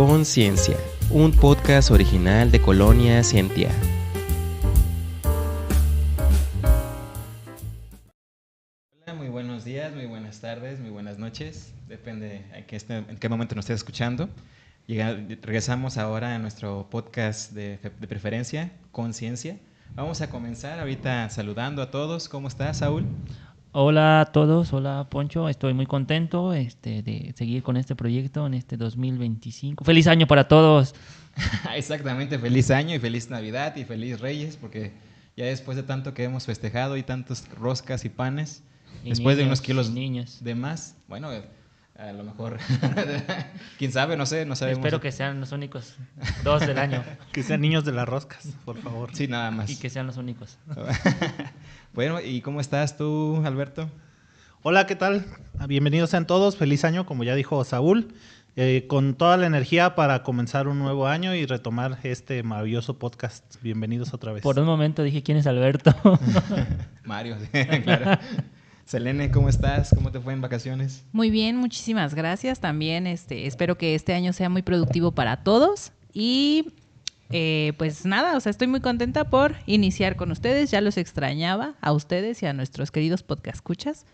Conciencia, un podcast original de Colonia Scientia. Hola, muy buenos días, muy buenas tardes, muy buenas noches, depende en qué momento nos estés escuchando. Regresamos ahora a nuestro podcast de preferencia, Conciencia. Vamos a comenzar ahorita saludando a todos. ¿Cómo estás, Saúl? Hola a todos, hola Poncho, estoy muy contento de seguir con este proyecto en este 2025. ¡Feliz año para todos! Exactamente, feliz año y feliz Navidad y feliz Reyes, porque ya después de tanto que hemos festejado y tantos roscas y panes, Y después de unos niños, kilos y niñas. de más, bueno, a lo mejor, quién sabe, no sé, no sabemos. Espero que sean los únicos 2 del año. Que sean niños de las roscas, por favor. Sí, nada más. Y que sean los únicos. Bueno, ¿y cómo estás tú, Alberto? Hola, ¿qué tal? Bienvenidos sean todos, feliz año, como ya dijo Saúl, con toda la energía para comenzar un nuevo año y retomar este maravilloso podcast. Bienvenidos otra vez. Por un momento dije, ¿quién es Alberto? Mario, claro. Selene, ¿cómo estás? ¿Cómo te fue en vacaciones? Muy bien, muchísimas gracias. También espero que este año sea muy productivo para todos y pues nada, estoy muy contenta por iniciar con ustedes. Ya los extrañaba a ustedes y a nuestros queridos podcast escuchas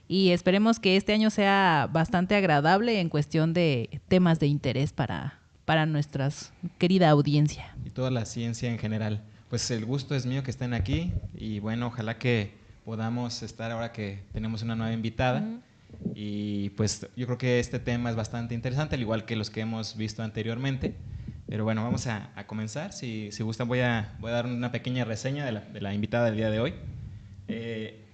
y esperemos que este año sea bastante agradable en cuestión de temas de interés para nuestra querida audiencia. Y toda la ciencia en general. Pues el gusto es mío que estén aquí y bueno, ojalá que podamos estar ahora que tenemos una nueva invitada. Y pues yo creo que este tema es bastante interesante, al igual que los que hemos visto anteriormente. Pero bueno, vamos a comenzar. Si gustan, voy a dar una pequeña reseña de la invitada del día de hoy.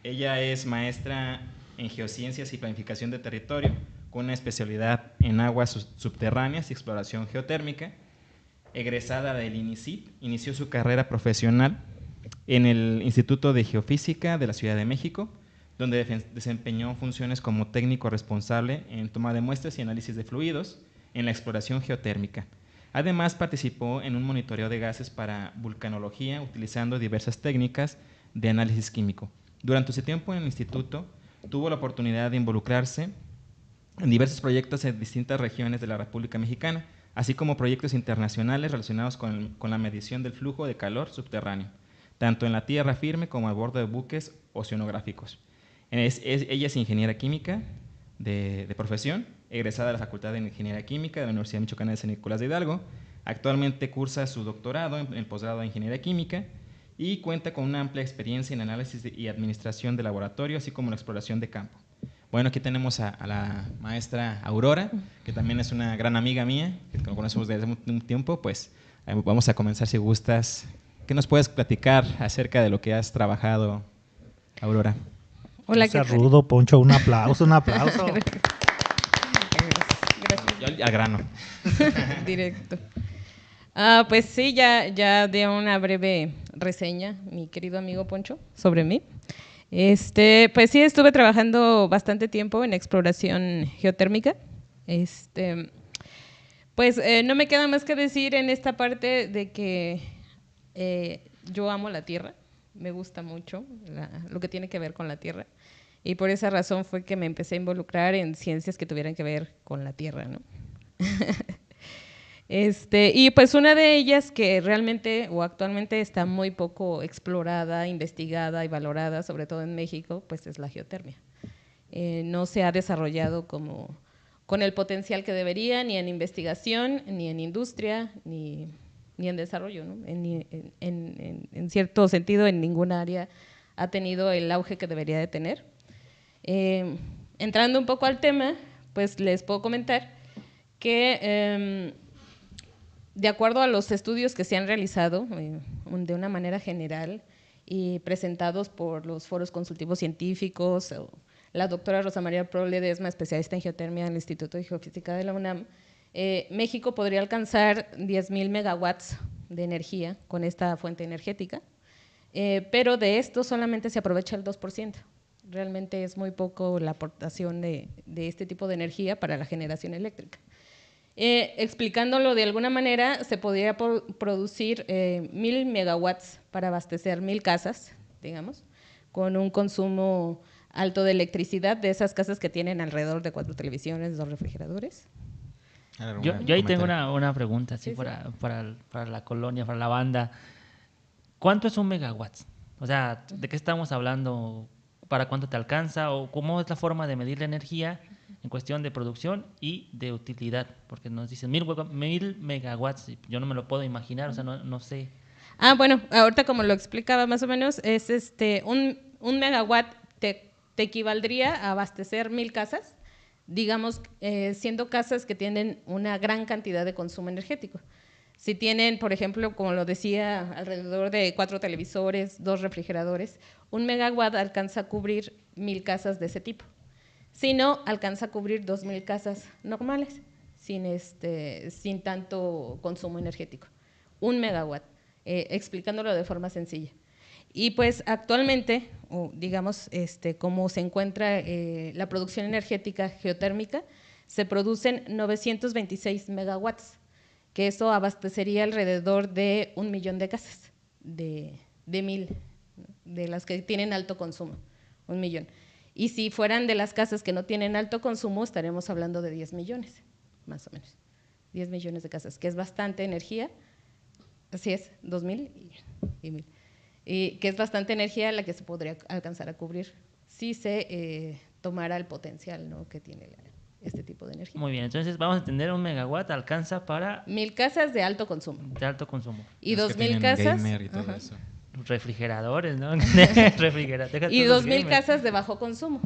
Ella es maestra en geociencias y planificación de territorio, con una especialidad en aguas subterráneas y exploración geotérmica. Egresada del INICIP, inició su carrera profesional en el Instituto de Geofísica de la Ciudad de México, donde desempeñó funciones como técnico responsable en toma de muestras y análisis de fluidos en la exploración geotérmica. Además, participó en un monitoreo de gases para vulcanología, utilizando diversas técnicas de análisis químico. Durante su tiempo en el instituto, tuvo la oportunidad de involucrarse en diversos proyectos en distintas regiones de la República Mexicana, así como proyectos internacionales relacionados con la medición del flujo de calor subterráneo, tanto en la tierra firme como a bordo de buques oceanográficos. Ella es ingeniera química de profesión, egresada de la Facultad de Ingeniería Química de la Universidad Michoacana de San Nicolás de Hidalgo. Actualmente cursa su doctorado en el posgrado de Ingeniería Química y cuenta con una amplia experiencia en análisis y administración de laboratorio, así como en exploración de campo. Bueno, aquí tenemos a la maestra Aurora, que también es una gran amiga mía, que nos conocemos desde hace un tiempo. Pues vamos a comenzar si gustas. ¿Qué nos puedes platicar acerca de lo que has trabajado, Aurora? Hola, no seas rudo, Poncho, un aplauso, un aplauso. Gracias. Al grano. Directo. Pues sí, ya di una breve reseña, mi querido amigo Poncho, sobre mí. Pues sí, estuve trabajando bastante tiempo en exploración geotérmica. Pues no me queda más que decir en esta parte de que yo amo la tierra, me gusta mucho lo que tiene que ver con la tierra. Y por esa razón fue que me empecé a involucrar en ciencias que tuvieran que ver con la tierra, ¿no? Y pues una de ellas que realmente o actualmente está muy poco explorada, investigada y valorada, sobre todo en México, pues es la geotermia. No se ha desarrollado con el potencial que debería, ni en investigación, ni en industria, ni en desarrollo, ¿no? En cierto sentido, en ninguna área ha tenido el auge que debería de tener. Entrando un poco al tema, pues les puedo comentar que de acuerdo a los estudios que se han realizado de una manera general y presentados por los foros consultivos científicos, la doctora Rosa María Pro Ledesma, especialista en geotermia en el Instituto de Geofísica de la UNAM, México podría alcanzar 10,000 megawatts de energía con esta fuente energética, pero de esto solamente se aprovecha el 2%. Realmente es muy poco la aportación de este tipo de energía para la generación eléctrica. Explicándolo de alguna manera, se podría producir 1,000 megawatts para abastecer 1,000 casas, digamos, con un consumo alto de electricidad de esas casas que tienen alrededor de 4 televisiones, 2 refrigeradores. Yo ahí tengo una pregunta, así Sí, sí. para la colonia, para la banda. ¿Cuánto es un megawatt? O sea, ¿de qué estamos hablando? ¿Para cuánto te alcanza? ¿O cómo es la forma de medir la energía en cuestión de producción y de utilidad? Porque nos dicen 1000 megawatts. Y yo no me lo puedo imaginar, o sea, no sé. Bueno, ahorita como lo explicaba más o menos, es un megawatt te equivaldría a abastecer 1000 casas, digamos, siendo casas que tienen una gran cantidad de consumo energético. Si tienen, por ejemplo, como lo decía, alrededor de 4 televisores, 2 refrigeradores, un megawatt alcanza a cubrir 1000 casas de ese tipo. Si no, alcanza a cubrir 2000 casas normales, sin tanto consumo energético. Un megawatt, explicándolo de forma sencilla. Y pues actualmente, digamos, como se encuentra la producción energética geotérmica, se producen 926 megawatts, que eso abastecería alrededor de 1 millón de casas, de 1000, de las que tienen alto consumo, 1 millón. Y si fueran de las casas que no tienen alto consumo, estaremos hablando de 10 millones, más o menos. 10 millones de casas, que es bastante energía. Así es, 2000 y 1000. Y que es bastante energía la que se podría alcanzar a cubrir si se tomara el potencial, ¿no?, que tiene este tipo de energía. Muy bien, entonces vamos a entender 1 megawatt alcanza para 1000 casas de alto consumo. de alto consumo. Y Los que 2000 tienen casas. gamer y todo Ajá. eso. Refrigeradores, ¿no? Deja Y tú los 2000 gamers. casas de bajo consumo,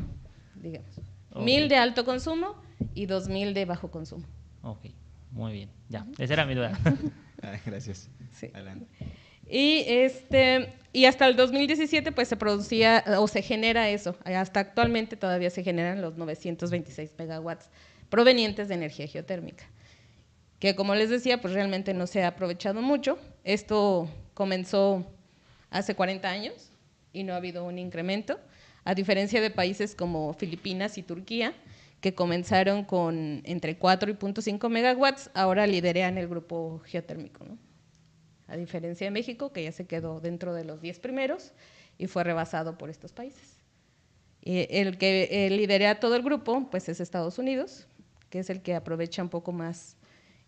digamos. Ok. 1000 de alto consumo y 2000 de bajo consumo. Ok, muy bien. Ya, esa era mi duda. Gracias. Sí. Adelante. Y hasta el 2017 pues se producía o se genera eso. Hasta actualmente todavía se generan los 926 megawatts provenientes de energía geotérmica, que como les decía, pues realmente no se ha aprovechado mucho. Esto comenzó hace 40 años y no ha habido un incremento, a diferencia de países como Filipinas y Turquía, que comenzaron con entre 4 y 0.5 megawatts, ahora lideran el grupo geotérmico, ¿no? A diferencia de México, que ya se quedó dentro de los 10 primeros y fue rebasado por estos países. El que lidera todo el grupo pues es Estados Unidos, que es el que aprovecha un poco más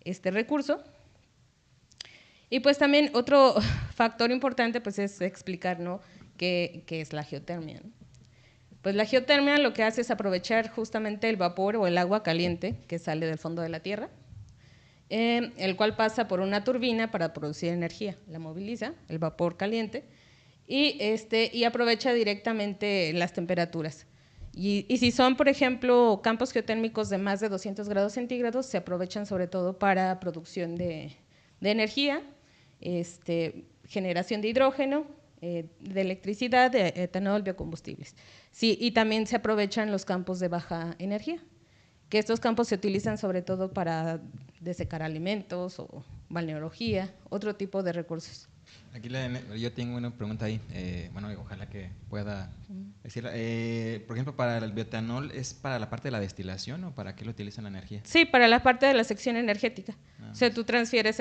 este recurso. Y pues también otro factor importante pues es explicar, ¿no?, qué es la geotermia, ¿no? Pues la geotermia lo que hace es aprovechar justamente el vapor o el agua caliente que sale del fondo de la tierra, el cual pasa por una turbina para producir energía, la moviliza, el vapor caliente, y aprovecha directamente las temperaturas. Y si son, por ejemplo, campos geotérmicos de más de 200 grados centígrados, se aprovechan sobre todo para producción de energía, generación de hidrógeno, de electricidad, de etanol, biocombustibles. Sí, y también se aprovechan los campos de baja energía, que estos campos se utilizan sobre todo para desecar alimentos o balneología, otro tipo de recursos. Aquí yo tengo una pregunta ahí, bueno, ojalá que pueda decirla. Por ejemplo, para el bioetanol, ¿es para la parte de la destilación o para qué lo utilizan la energía? Sí, para la parte de la sección energética. Ah, O sea, tú transfieres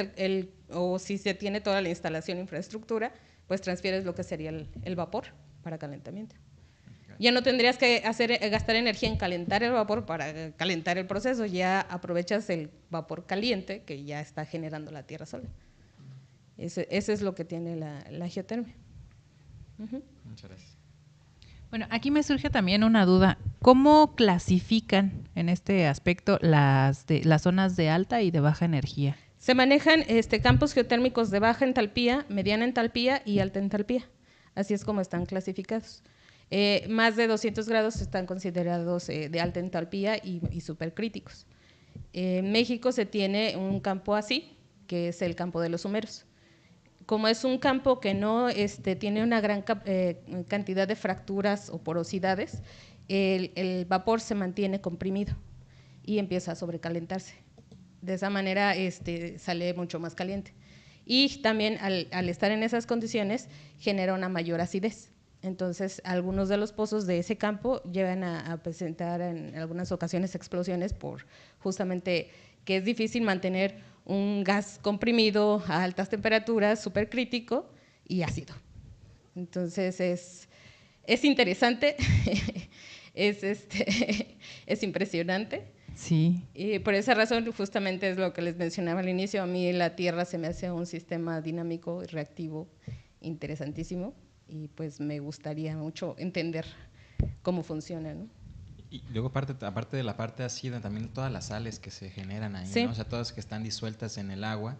o si se tiene toda la instalación, infraestructura, pues transfieres lo que sería el vapor para calentamiento. Ya no tendrías que gastar energía en calentar el vapor para calentar el proceso, ya aprovechas el vapor caliente que ya está generando la tierra sola. Ese es lo que tiene la geotermia. Muchas gracias. Bueno, aquí me surge también una duda. ¿Cómo clasifican en este aspecto las zonas de alta y de baja energía? Se manejan campos geotérmicos de baja entalpía, mediana entalpía y alta entalpía. Así es como están clasificados. Más de 200 grados están considerados de alta entalpía y supercríticos. En México se tiene un campo así, que es el campo de los Humeros. Como es un campo que no tiene una gran cantidad de fracturas o porosidades, el vapor se mantiene comprimido y empieza a sobrecalentarse. De esa manera sale mucho más caliente. Y también al estar en esas condiciones genera una mayor acidez. Entonces, algunos de los pozos de ese campo llegan a presentar en algunas ocasiones explosiones por justamente que es difícil mantener un gas comprimido a altas temperaturas, supercrítico y ácido. Entonces, es interesante, es impresionante. Sí. Y por esa razón, justamente es lo que les mencionaba al inicio, a mí la Tierra se me hace un sistema dinámico y reactivo interesantísimo y pues me gustaría mucho entender cómo funciona, ¿no? Y luego aparte de la parte ácida, también todas las sales que se generan ahí, Sí. ¿no? O sea, todas que están disueltas en el agua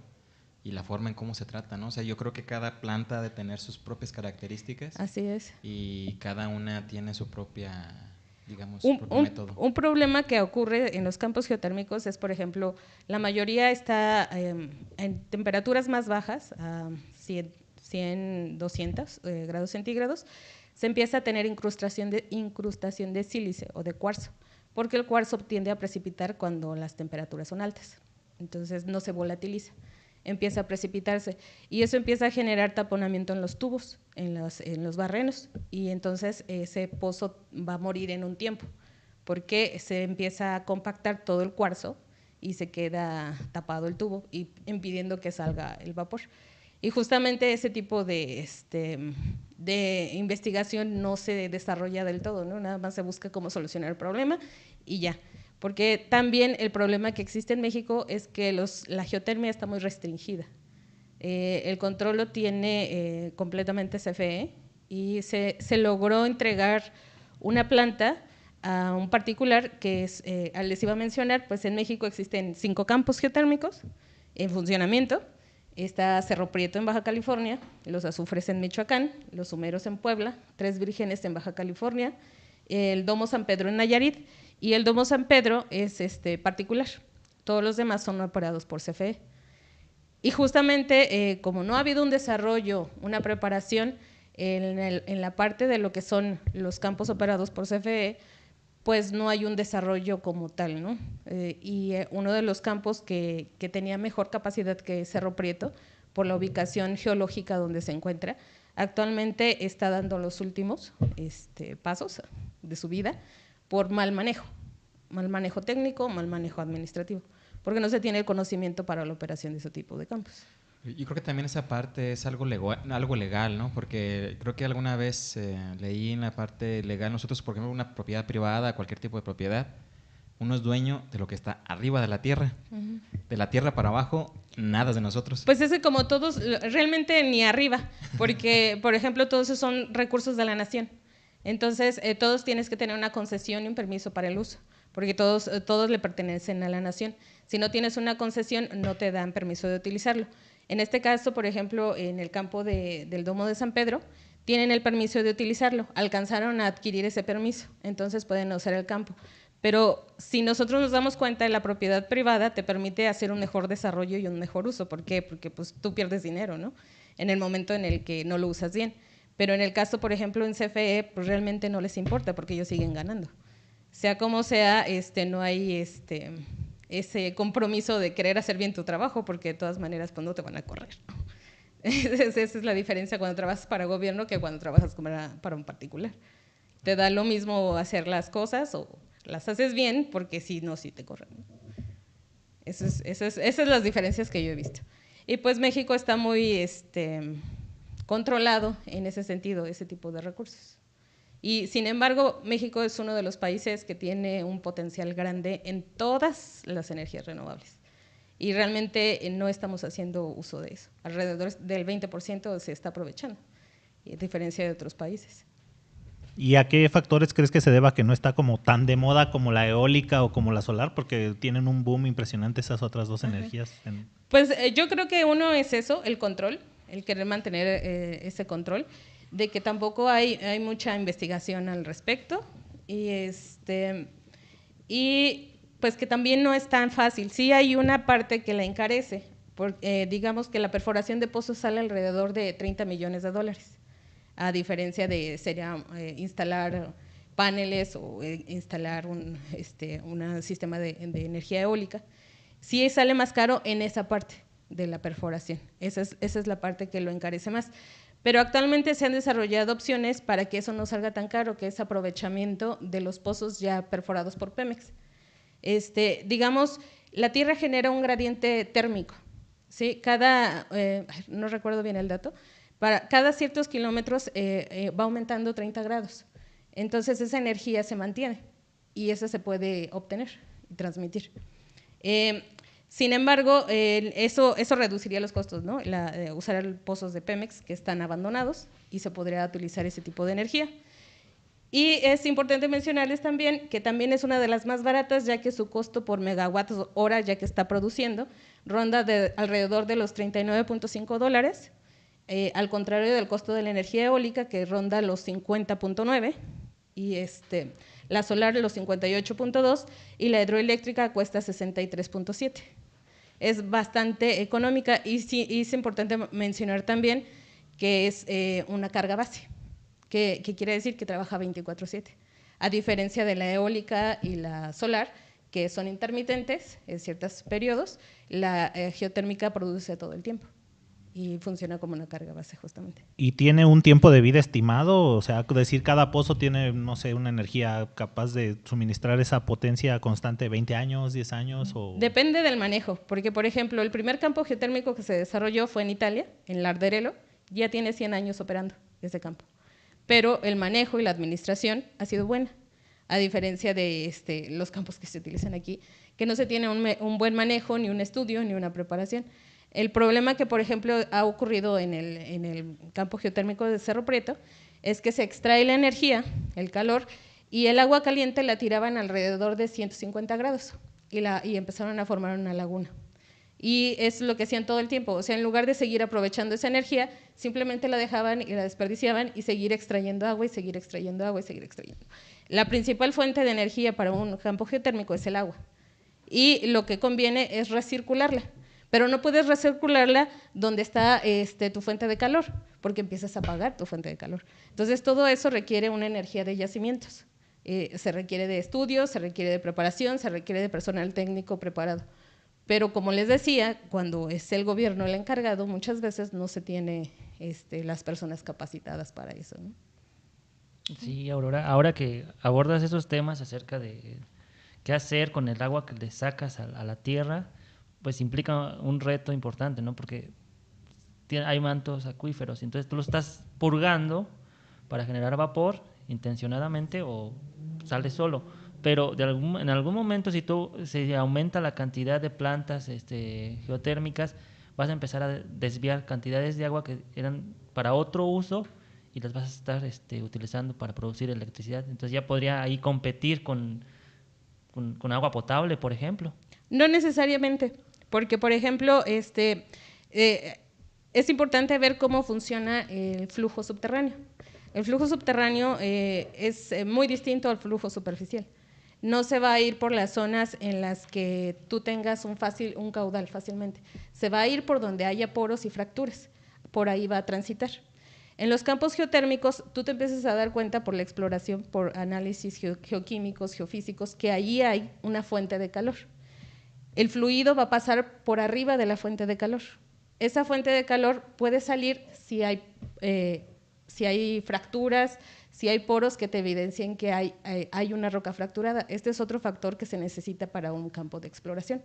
y la forma en cómo se trata, ¿no? O sea, yo creo que cada planta ha de tener sus propias características Así es. y cada una tiene su propia, digamos, su propio método. Un problema que ocurre en los campos geotérmicos es, por ejemplo, la mayoría está en temperaturas más bajas, a 100, 200 grados centígrados, se empieza a tener incrustación de sílice o de cuarzo, porque el cuarzo tiende a precipitar cuando las temperaturas son altas, entonces no se volatiliza, empieza a precipitarse y eso empieza a generar taponamiento en los tubos, en los barrenos, y entonces ese pozo va a morir en un tiempo, porque se empieza a compactar todo el cuarzo y se queda tapado el tubo, y impidiendo que salga el vapor. Y justamente ese tipo de investigación no se desarrolla del todo, ¿no? Nada más se busca cómo solucionar el problema y ya. Porque también el problema que existe en México es que la geotermia está muy restringida. El control lo tiene completamente CFE y se logró entregar una planta a un particular que es, les iba a mencionar, pues en México existen 5 campos geotérmicos en funcionamiento. Está Cerro Prieto en Baja California, los Azufres en Michoacán, los Humeros en Puebla, Tres Vírgenes en Baja California, el Domo San Pedro en Nayarit, y el Domo San Pedro es particular. Todos los demás son operados por CFE. Y justamente, como no ha habido un desarrollo, una preparación en la parte de lo que son los campos operados por CFE, pues no hay un desarrollo como tal, ¿no? Uno de los campos que tenía mejor capacidad que Cerro Prieto, por la ubicación geológica donde se encuentra, actualmente está dando los últimos pasos de su vida por mal manejo técnico, mal manejo administrativo, porque no se tiene el conocimiento para la operación de ese tipo de campos. Yo creo que también esa parte es algo legal, ¿no? Porque creo que alguna vez leí en la parte legal, nosotros, por ejemplo, una propiedad privada, cualquier tipo de propiedad, uno es dueño de lo que está arriba de la tierra. Uh-huh. De la tierra para abajo, nada es de nosotros. Pues es que como todos, realmente ni arriba, porque, por ejemplo, todos esos son recursos de la nación. Entonces, todos tienes que tener una concesión y un permiso para el uso, porque todos le pertenecen a la nación. Si no tienes una concesión, no te dan permiso de utilizarlo. En este caso, por ejemplo, en el campo del Domo de San Pedro, tienen el permiso de utilizarlo, alcanzaron a adquirir ese permiso, entonces pueden usar el campo. Pero si nosotros nos damos cuenta, la propiedad privada te permite hacer un mejor desarrollo y un mejor uso. ¿Por qué? Porque pues, tú pierdes dinero, ¿no? En el momento en el que no lo usas bien. Pero en el caso, por ejemplo, en CFE, pues realmente no les importa porque ellos siguen ganando. Sea como sea, no hay ese compromiso de querer hacer bien tu trabajo, porque de todas maneras pues no te van a correr. Esa es la diferencia cuando trabajas para gobierno que cuando trabajas para un particular. Te da lo mismo hacer las cosas o las haces bien, porque si no, sí te corren. Esas son las diferencias que yo he visto. Y pues México está muy controlado en ese sentido, ese tipo de recursos. Y sin embargo, México es uno de los países que tiene un potencial grande en todas las energías renovables. Y realmente no estamos haciendo uso de eso. Alrededor del 20% se está aprovechando, a diferencia de otros países. ¿Y a qué factores crees que se deba que no está como tan de moda como la eólica o como la solar? Porque tienen un boom impresionante esas otras dos energías. Pues yo creo que uno es eso, el control, el querer mantener ese control, de que tampoco hay mucha investigación al respecto y pues que también no es tan fácil. Sí hay una parte que la encarece, porque digamos que la perforación de pozos sale alrededor de $30 millones, a diferencia de instalar paneles o instalar un sistema de energía eólica. Sí sale más caro en esa parte de la perforación, esa es la parte que lo encarece más. Pero actualmente se han desarrollado opciones para que eso no salga tan caro, que es aprovechamiento de los pozos ya perforados por Pemex. Digamos, la Tierra genera un gradiente térmico, ¿sí? No recuerdo bien el dato, para cada ciertos kilómetros va aumentando 30 grados. Entonces esa energía se mantiene y esa se puede obtener. y transmitir. Sin embargo, eso reduciría los costos, ¿no? Usar pozos de Pemex que están abandonados y se podría utilizar ese tipo de energía. Y es importante mencionarles también que también es una de las más baratas, ya que su costo por megawatt hora, ya que está produciendo, ronda alrededor de los $39.5, al contrario del costo de la energía eólica, que ronda los 50.9, y la solar los 58.2, y la hidroeléctrica cuesta 63.7. Es bastante económica, y sí es importante mencionar también que es una carga base. Que quiere decir que trabaja 24/7, a diferencia de la eólica y la solar, que son intermitentes en ciertos periodos. La geotérmica produce todo el tiempo y funciona como una carga base justamente. ¿Y tiene un tiempo de vida estimado? O sea, decir, cada pozo tiene, no sé, una energía capaz de suministrar esa potencia constante, 20 años, 10 años. O... Depende del manejo, porque por ejemplo, el primer campo geotérmico que se desarrolló fue en Italia, en Larderello, ya tiene 100 años operando ese campo. Pero el manejo y la administración ha sido buena, a diferencia de los campos que se utilizan aquí, que no se tiene un buen manejo, ni un estudio, ni una preparación. El problema que, por ejemplo, ha ocurrido en el campo geotérmico de Cerro Prieto es que se extrae la energía, el calor, y el agua caliente la tiraban alrededor de 150 grados y empezaron a formar una laguna. Y es lo que hacían todo el tiempo, o sea, en lugar de seguir aprovechando esa energía, simplemente la dejaban y la desperdiciaban y seguir extrayendo agua y seguir extrayendo agua y seguir extrayendo. La principal fuente de energía para un campo geotérmico es el agua, y lo que conviene es recircularla, pero no puedes recircularla donde está tu fuente de calor, porque empiezas a apagar tu fuente de calor. Entonces, todo eso requiere una energía de yacimientos, se requiere de estudios, se requiere de preparación, se requiere de personal técnico preparado. Pero como les decía, cuando es el gobierno el encargado, muchas veces no se tiene las personas capacitadas para eso, ¿no? Sí, Aurora, ahora que abordas esos temas acerca de qué hacer con el agua que le sacas a la tierra, pues implica un reto importante, ¿no? Porque hay mantos acuíferos, entonces tú lo estás purgando para generar vapor intencionadamente o sale solo. Pero en algún momento, si se aumenta la cantidad de plantas geotérmicas, vas a empezar a desviar cantidades de agua que eran para otro uso y las vas a estar utilizando para producir electricidad. Entonces ya podría ahí competir con agua potable, por ejemplo. No necesariamente, porque, por ejemplo, es importante ver cómo funciona el flujo subterráneo. El flujo subterráneo es muy distinto al flujo superficial. No se va a ir por las zonas en las que tú tengas un caudal fácilmente. Se va a ir por donde haya poros y fracturas. Por ahí va a transitar. En los campos geotérmicos, tú te empiezas a dar cuenta por la exploración, por análisis geoquímicos, geofísicos, que ahí hay una fuente de calor. El fluido va a pasar por arriba de la fuente de calor. Esa fuente de calor puede salir si hay fracturas, si hay poros que te evidencien que hay una roca fracturada. Este es otro factor que se necesita para un campo de exploración.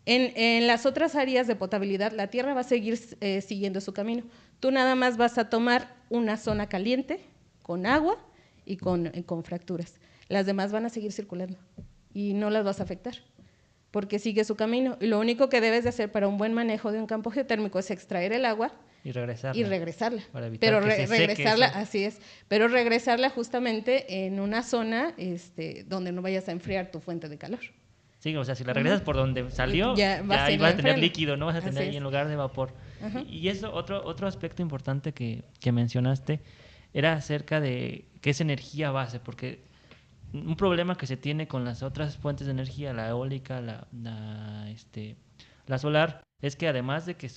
En las otras áreas de potabilidad, la tierra va a seguir siguiendo su camino. Tú nada más vas a tomar una zona caliente con agua y con fracturas. Las demás van a seguir circulando y no las vas a afectar porque sigue su camino. Y lo único que debes de hacer para un buen manejo de un campo geotérmico es extraer el agua y regresarla. Para evitar pero que se regresarla, seque eso. así es, pero regresarla justamente en una zona donde no vayas a enfriar tu fuente de calor. Sí, o sea, si la regresas por donde salió, ya ahí vas a tener enfriando. líquido, no vas a tener Así ahí es. en lugar de vapor. Ajá. Y eso, otro aspecto importante que mencionaste era acerca de qué es energía base, porque un problema que se tiene con las otras fuentes de energía, la eólica, la solar, es que además de que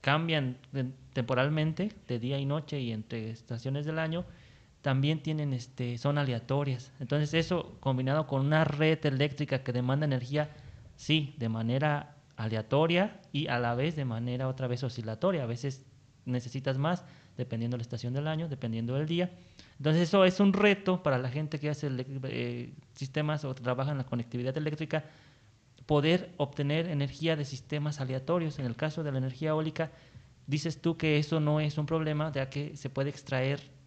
cambian temporalmente de día y noche y entre estaciones del año, también son aleatorias. Entonces eso combinado con una red eléctrica que demanda energía, sí, de manera aleatoria y a la vez de manera otra vez oscilatoria. A veces necesitas más dependiendo de la estación del año, dependiendo del día. Entonces eso es un reto para la gente que hace sistemas o trabaja en la conectividad eléctrica, poder obtener energía de sistemas aleatorios. En el caso de la energía eólica, dices tú que eso no es un problema, ya que se puede extraer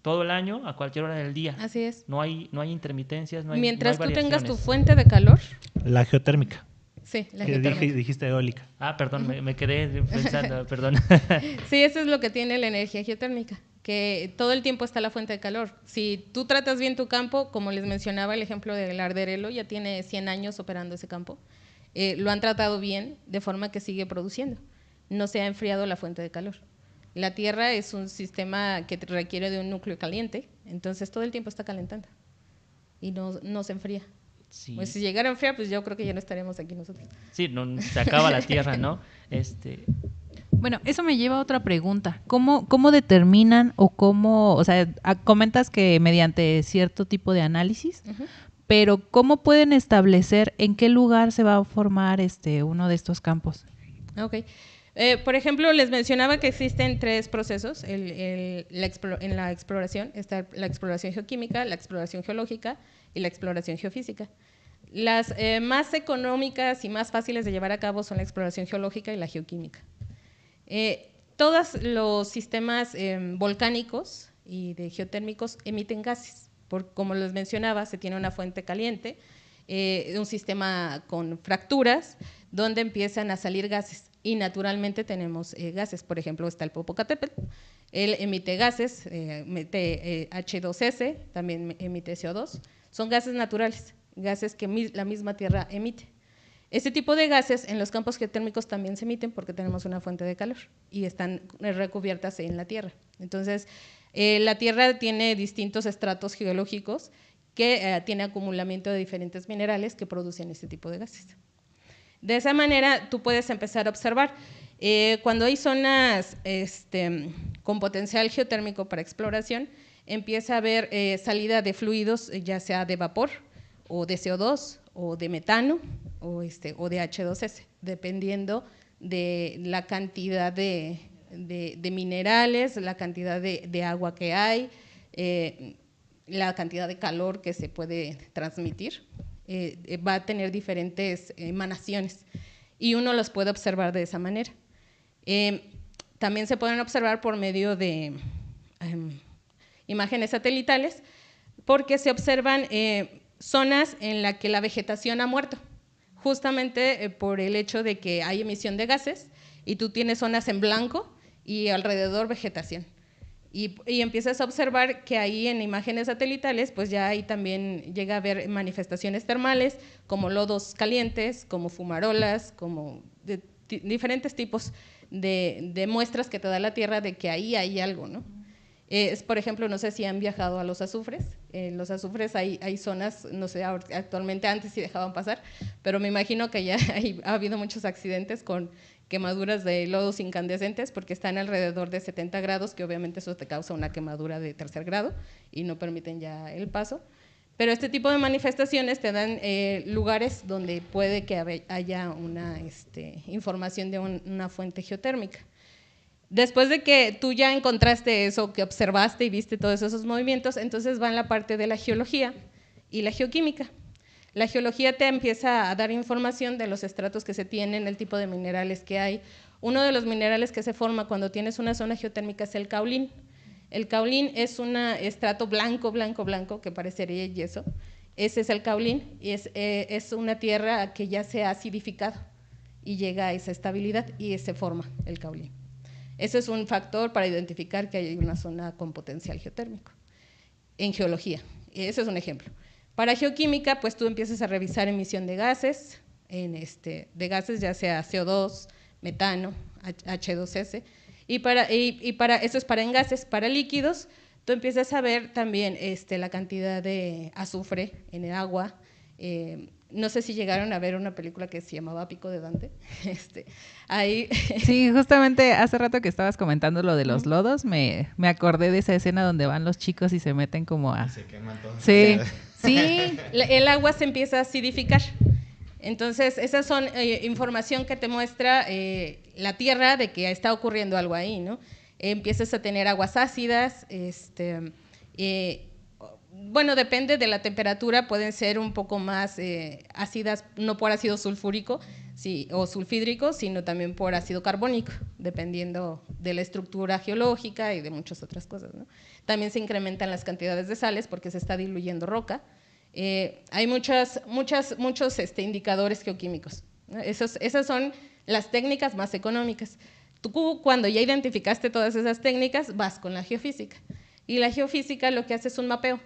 todo el año, a cualquier hora del día. Así es. No hay intermitencias, no hay Mientras no hay tú tengas tu variaciones. fuente de calor, La geotérmica. sí, la Que geotérmica. dijiste eólica. Perdón, me quedé pensando, perdón. Sí, eso es lo que tiene la energía geotérmica, que todo el tiempo está la fuente de calor. Si tú tratas bien tu campo, como les mencionaba el ejemplo del Arderelo, ya tiene 100 años operando ese campo, lo han tratado bien de forma que sigue produciendo. No se ha enfriado la fuente de calor. La Tierra es un sistema que requiere de un núcleo caliente, entonces todo el tiempo está calentando y no se enfría. Sí, Pues si llegara a enfriar, pues yo creo que ya no estaríamos aquí nosotros. sí, se acaba la Tierra, ¿no? Bueno, eso me lleva a otra pregunta. ¿Cómo determinan o sea, comentas que mediante cierto tipo de análisis, pero ¿cómo pueden establecer en qué lugar se va a formar uno de estos campos? Ok. Por ejemplo, les mencionaba que existen 3 procesos en la exploración. Está la exploración geoquímica, la exploración geológica y la exploración geofísica. Las más económicas y más fáciles de llevar a cabo son la exploración geológica y la geoquímica. Todos los sistemas volcánicos y de geotérmicos emiten gases. Como les mencionaba, se tiene una fuente caliente, un sistema con fracturas, donde empiezan a salir gases. Y naturalmente tenemos gases. Por ejemplo, está el Popocatépetl. Él emite gases, emite H2S, también emite CO2. Son gases naturales, gases que la misma Tierra emite. Este tipo de gases en los campos geotérmicos también se emiten porque tenemos una fuente de calor y están recubiertas en la Tierra. Entonces, la Tierra tiene distintos estratos geológicos que tiene acumulamiento de diferentes minerales que producen este tipo de gases. De esa manera, tú puedes empezar a observar. Cuando hay zonas con potencial geotérmico para exploración, empieza a haber salida de fluidos, ya sea de vapor, o de CO2, o de metano, o de H2S, dependiendo de la cantidad de minerales, la cantidad de agua que hay, la cantidad de calor que se puede transmitir. Va a tener diferentes emanaciones y uno los puede observar de esa manera. También se pueden observar por medio de imágenes satelitales, porque se observan zonas en las que la vegetación ha muerto, justamente por el hecho de que hay emisión de gases y tú tienes zonas en blanco y alrededor vegetación. Y empiezas a observar que ahí en imágenes satelitales, pues ya ahí también llega a haber manifestaciones termales, como lodos calientes, como fumarolas, como diferentes tipos de muestras que te da la Tierra de que ahí hay algo, ¿no? Por ejemplo, no sé si han viajado a los azufres. Los azufres hay zonas, no sé, actualmente antes sí dejaban pasar, pero me imagino que ya ha habido muchos accidentes con quemaduras de lodos incandescentes porque están alrededor de 70 grados, que obviamente eso te causa una quemadura de 3er grado y no permiten ya el paso. Pero este tipo de manifestaciones te dan lugares donde puede que haya una información de una fuente geotérmica. Después de que tú ya encontraste eso, que observaste y viste todos esos movimientos, entonces va en la parte de la geología y la geoquímica. La geología te empieza a dar información de los estratos que se tienen, el tipo de minerales que hay. Uno de los minerales que se forma cuando tienes una zona geotérmica es el caolín. El caolín es un estrato blanco, blanco, blanco, que parecería yeso. Ese es el caolín y es una tierra que ya se ha acidificado y llega a esa estabilidad y se forma el caolín. Ese es un factor para identificar que hay una zona con potencial geotérmico en geología. Ese es un ejemplo. Para geoquímica, pues tú empiezas a revisar emisión de gases, ya sea CO2, metano, H2S, eso es para en gases. Para líquidos, tú empiezas a ver también la cantidad de azufre en el agua. No sé si llegaron a ver una película que se llamaba Pico de Dante. Ahí. Sí, justamente hace rato que estabas comentando lo de los lodos, me acordé de esa escena donde van los chicos y se meten como a... Y se queman todos. Sí, sí. El agua se empieza a acidificar. Entonces, esas son información que te muestra la Tierra de que está ocurriendo algo ahí, ¿no? Empiezas a tener aguas ácidas, bueno, depende de la temperatura, pueden ser un poco más ácidas, no por ácido sulfúrico, sí, o sulfídrico, sino también por ácido carbónico, dependiendo de la estructura geológica y de muchas otras cosas, ¿no? También se incrementan las cantidades de sales porque se está diluyendo roca. Hay muchos indicadores geoquímicos, ¿no? Esas son las técnicas más económicas. Tú, cuando ya identificaste todas esas técnicas, vas con la geofísica. Y la geofísica lo que hace es un mapeo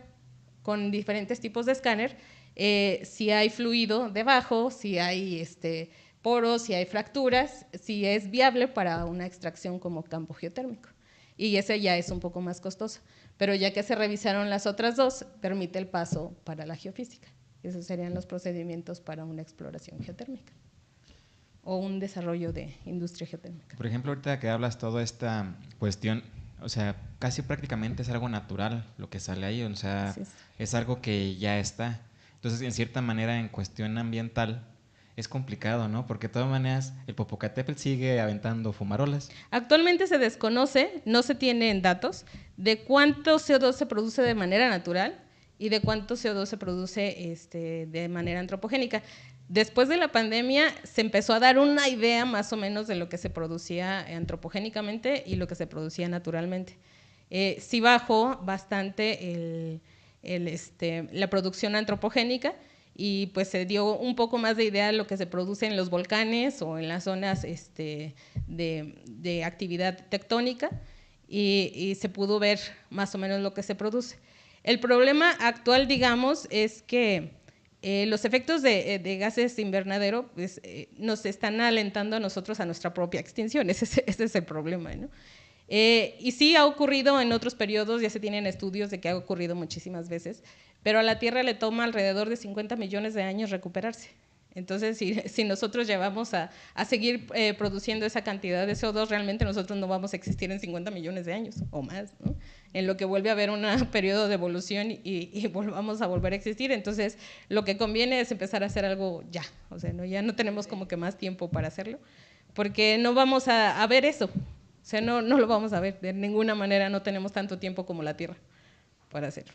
con diferentes tipos de escáner, si hay fluido debajo, si hay poros, si hay fracturas, si es viable para una extracción como campo geotérmico. Y ese ya es un poco más costoso. Pero ya que se revisaron las otras dos, permite el paso para la geofísica. Esos serían los procedimientos para una exploración geotérmica o un desarrollo de industria geotérmica. Por ejemplo, ahorita que hablas toda esta cuestión, o sea, casi prácticamente es algo natural lo que sale ahí, o sea, es algo que ya está. Entonces, en cierta manera, en cuestión ambiental, es complicado, ¿no? Porque de todas maneras, el Popocatépetl sigue aventando fumarolas. Actualmente se desconoce, no se tienen datos, de cuánto CO2 se produce de manera natural y de cuánto CO2 se produce de manera antropogénica. Después de la pandemia se empezó a dar una idea más o menos de lo que se producía antropogénicamente y lo que se producía naturalmente. Sí bajó bastante la producción antropogénica y pues se dio un poco más de idea de lo que se produce en los volcanes o en las zonas de actividad tectónica y se pudo ver más o menos lo que se produce. El problema actual, digamos, es que los efectos de gases invernadero pues, nos están alentando a nosotros a nuestra propia extinción. Ese es el problema, ¿no? Y sí ha ocurrido en otros periodos, ya se tienen estudios de que ha ocurrido muchísimas veces, pero a la Tierra le toma alrededor de 50 millones de años recuperarse. Entonces, si nosotros llevamos a seguir produciendo esa cantidad de CO2, realmente nosotros no vamos a existir en 50 millones de años o más, ¿no? En lo que vuelve a haber un periodo de evolución y volvamos a volver a existir. Entonces, lo que conviene es empezar a hacer algo ya, o sea, ya no tenemos como que más tiempo para hacerlo, porque no vamos a ver eso, o sea, no lo vamos a ver, de ninguna manera no tenemos tanto tiempo como la Tierra para hacerlo.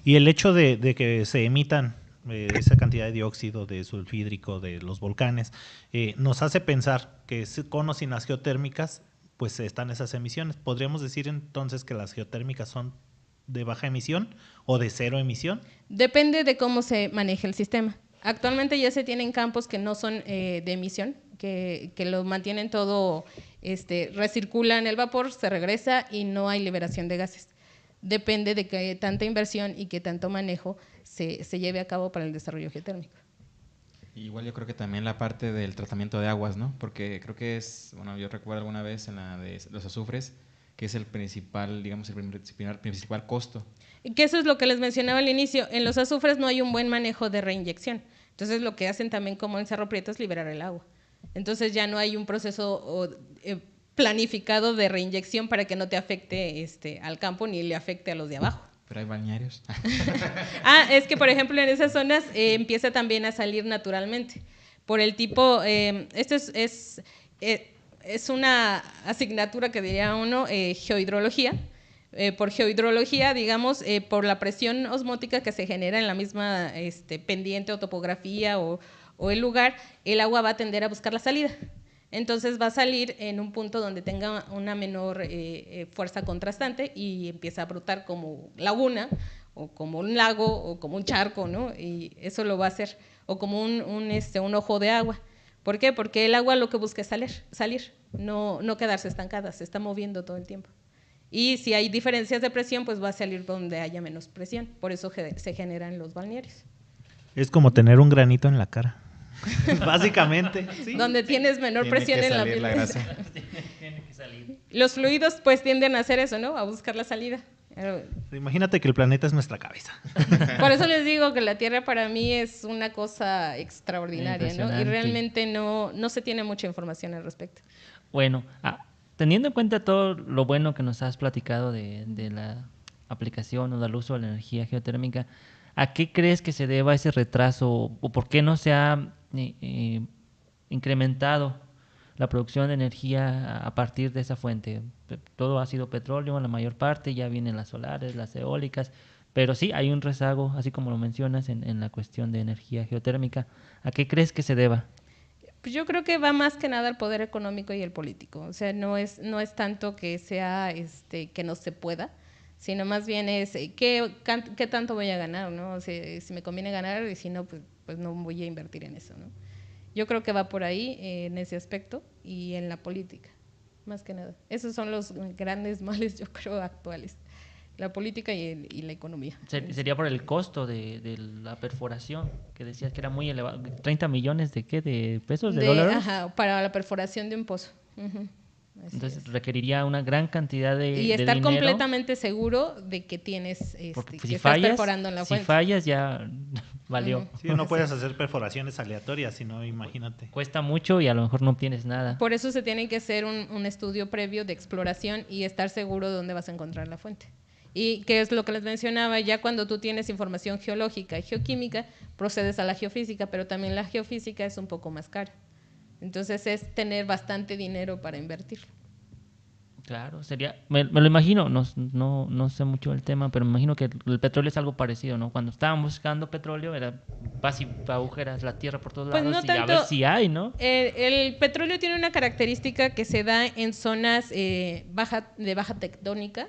Y el hecho de que se emitan esa cantidad de dióxido, de sulfídrico, de los volcanes, nos hace pensar que con o sin las geotérmicas, pues están esas emisiones. ¿Podríamos decir entonces que las geotérmicas son de baja emisión o de cero emisión? Depende de cómo se maneje el sistema. Actualmente ya se tienen campos que no son de emisión, que lo mantienen todo, recirculan el vapor, se regresa y no hay liberación de gases. Depende de qué tanta inversión y qué tanto manejo se lleve a cabo para el desarrollo geotérmico. Igual yo creo que también la parte del tratamiento de aguas, ¿no? Porque creo que yo recuerdo alguna vez en la de los azufres, que es el principal, digamos, el principal costo. Que eso es lo que les mencionaba al inicio, en los azufres no hay un buen manejo de reinyección, entonces lo que hacen también como en Cerro Prieto es liberar el agua. Entonces ya no hay un proceso planificado de reinyección para que no te afecte al campo ni le afecte a los de abajo. Pero hay balnearios. Es que por ejemplo en esas zonas empieza también a salir naturalmente. Por el tipo, esto es una asignatura que diría uno, geohidrología. Por geohidrología, digamos, por la presión osmótica que se genera en la misma pendiente o topografía o el lugar, el agua va a tender a buscar la salida. Entonces va a salir en un punto donde tenga una menor fuerza contrastante y empieza a brotar como laguna o como un lago o como un charco, ¿no? Y eso lo va a hacer, o como un ojo de agua. ¿Por qué? Porque el agua lo que busca es salir, no quedarse estancada, se está moviendo todo el tiempo. Y si hay diferencias de presión, pues va a salir donde haya menos presión. Por eso se generan los balnearios. Es como tener un granito en la cara. Básicamente. ¿Sí? Donde tienes menor presión en la piel. La grasa. Tiene que salir. Los fluidos pues tienden a hacer eso, ¿no? A buscar la salida. Imagínate que el planeta es nuestra cabeza. Por eso les digo que la Tierra para mí es una cosa extraordinaria, ¿no? Y realmente no se tiene mucha información al respecto. Bueno, teniendo en cuenta todo lo bueno que nos has platicado de la aplicación o del uso de la energía geotérmica, ¿a qué crees que se deba ese retraso o por qué no se ha incrementado la producción de energía a partir de esa fuente? Todo ha sido petróleo en la mayor parte, ya vienen las solares, las eólicas, Pero sí, hay un rezago, así como lo mencionas, en la cuestión de energía geotérmica. ¿A qué crees que se deba? Pues yo creo que va más que nada al poder económico y el político. O sea, no es tanto que sea que no se pueda, sino más bien es qué tanto voy a ganar, ¿no? O sea, si me conviene ganar y si no, pues no voy a invertir en eso, ¿no? Yo creo que va por ahí en ese aspecto y en la política, más que nada. Esos son los grandes males, yo creo, actuales. La política y la economía. Sería por el costo de la perforación, que decías que era muy elevado. ¿30 millones de qué? ¿De pesos? ¿De dólares? Ajá, para la perforación de un pozo. Uh-huh. Entonces requeriría una gran cantidad de y estar dinero, completamente seguro de que tienes porque que si estás fallas, perforando en la fuente. si fallas ya valió. Uh-huh. Sí, no puedes hacer perforaciones aleatorias, sino imagínate. Cuesta mucho y a lo mejor no obtienes nada. Por eso se tiene que hacer un estudio previo de exploración y estar seguro de dónde vas a encontrar la fuente. Y que es lo que les mencionaba, ya cuando tú tienes información geológica y geoquímica, procedes a la geofísica, pero también la geofísica es un poco más cara. Entonces es tener bastante dinero para invertirlo. Claro, sería, me lo imagino, no sé mucho del tema, pero me imagino que el petróleo es algo parecido, ¿no? Cuando estábamos buscando petróleo, era vas y agujeras la tierra por todos lados y a ver si hay, ¿no? El petróleo tiene una característica que se da en zonas de baja tectónica,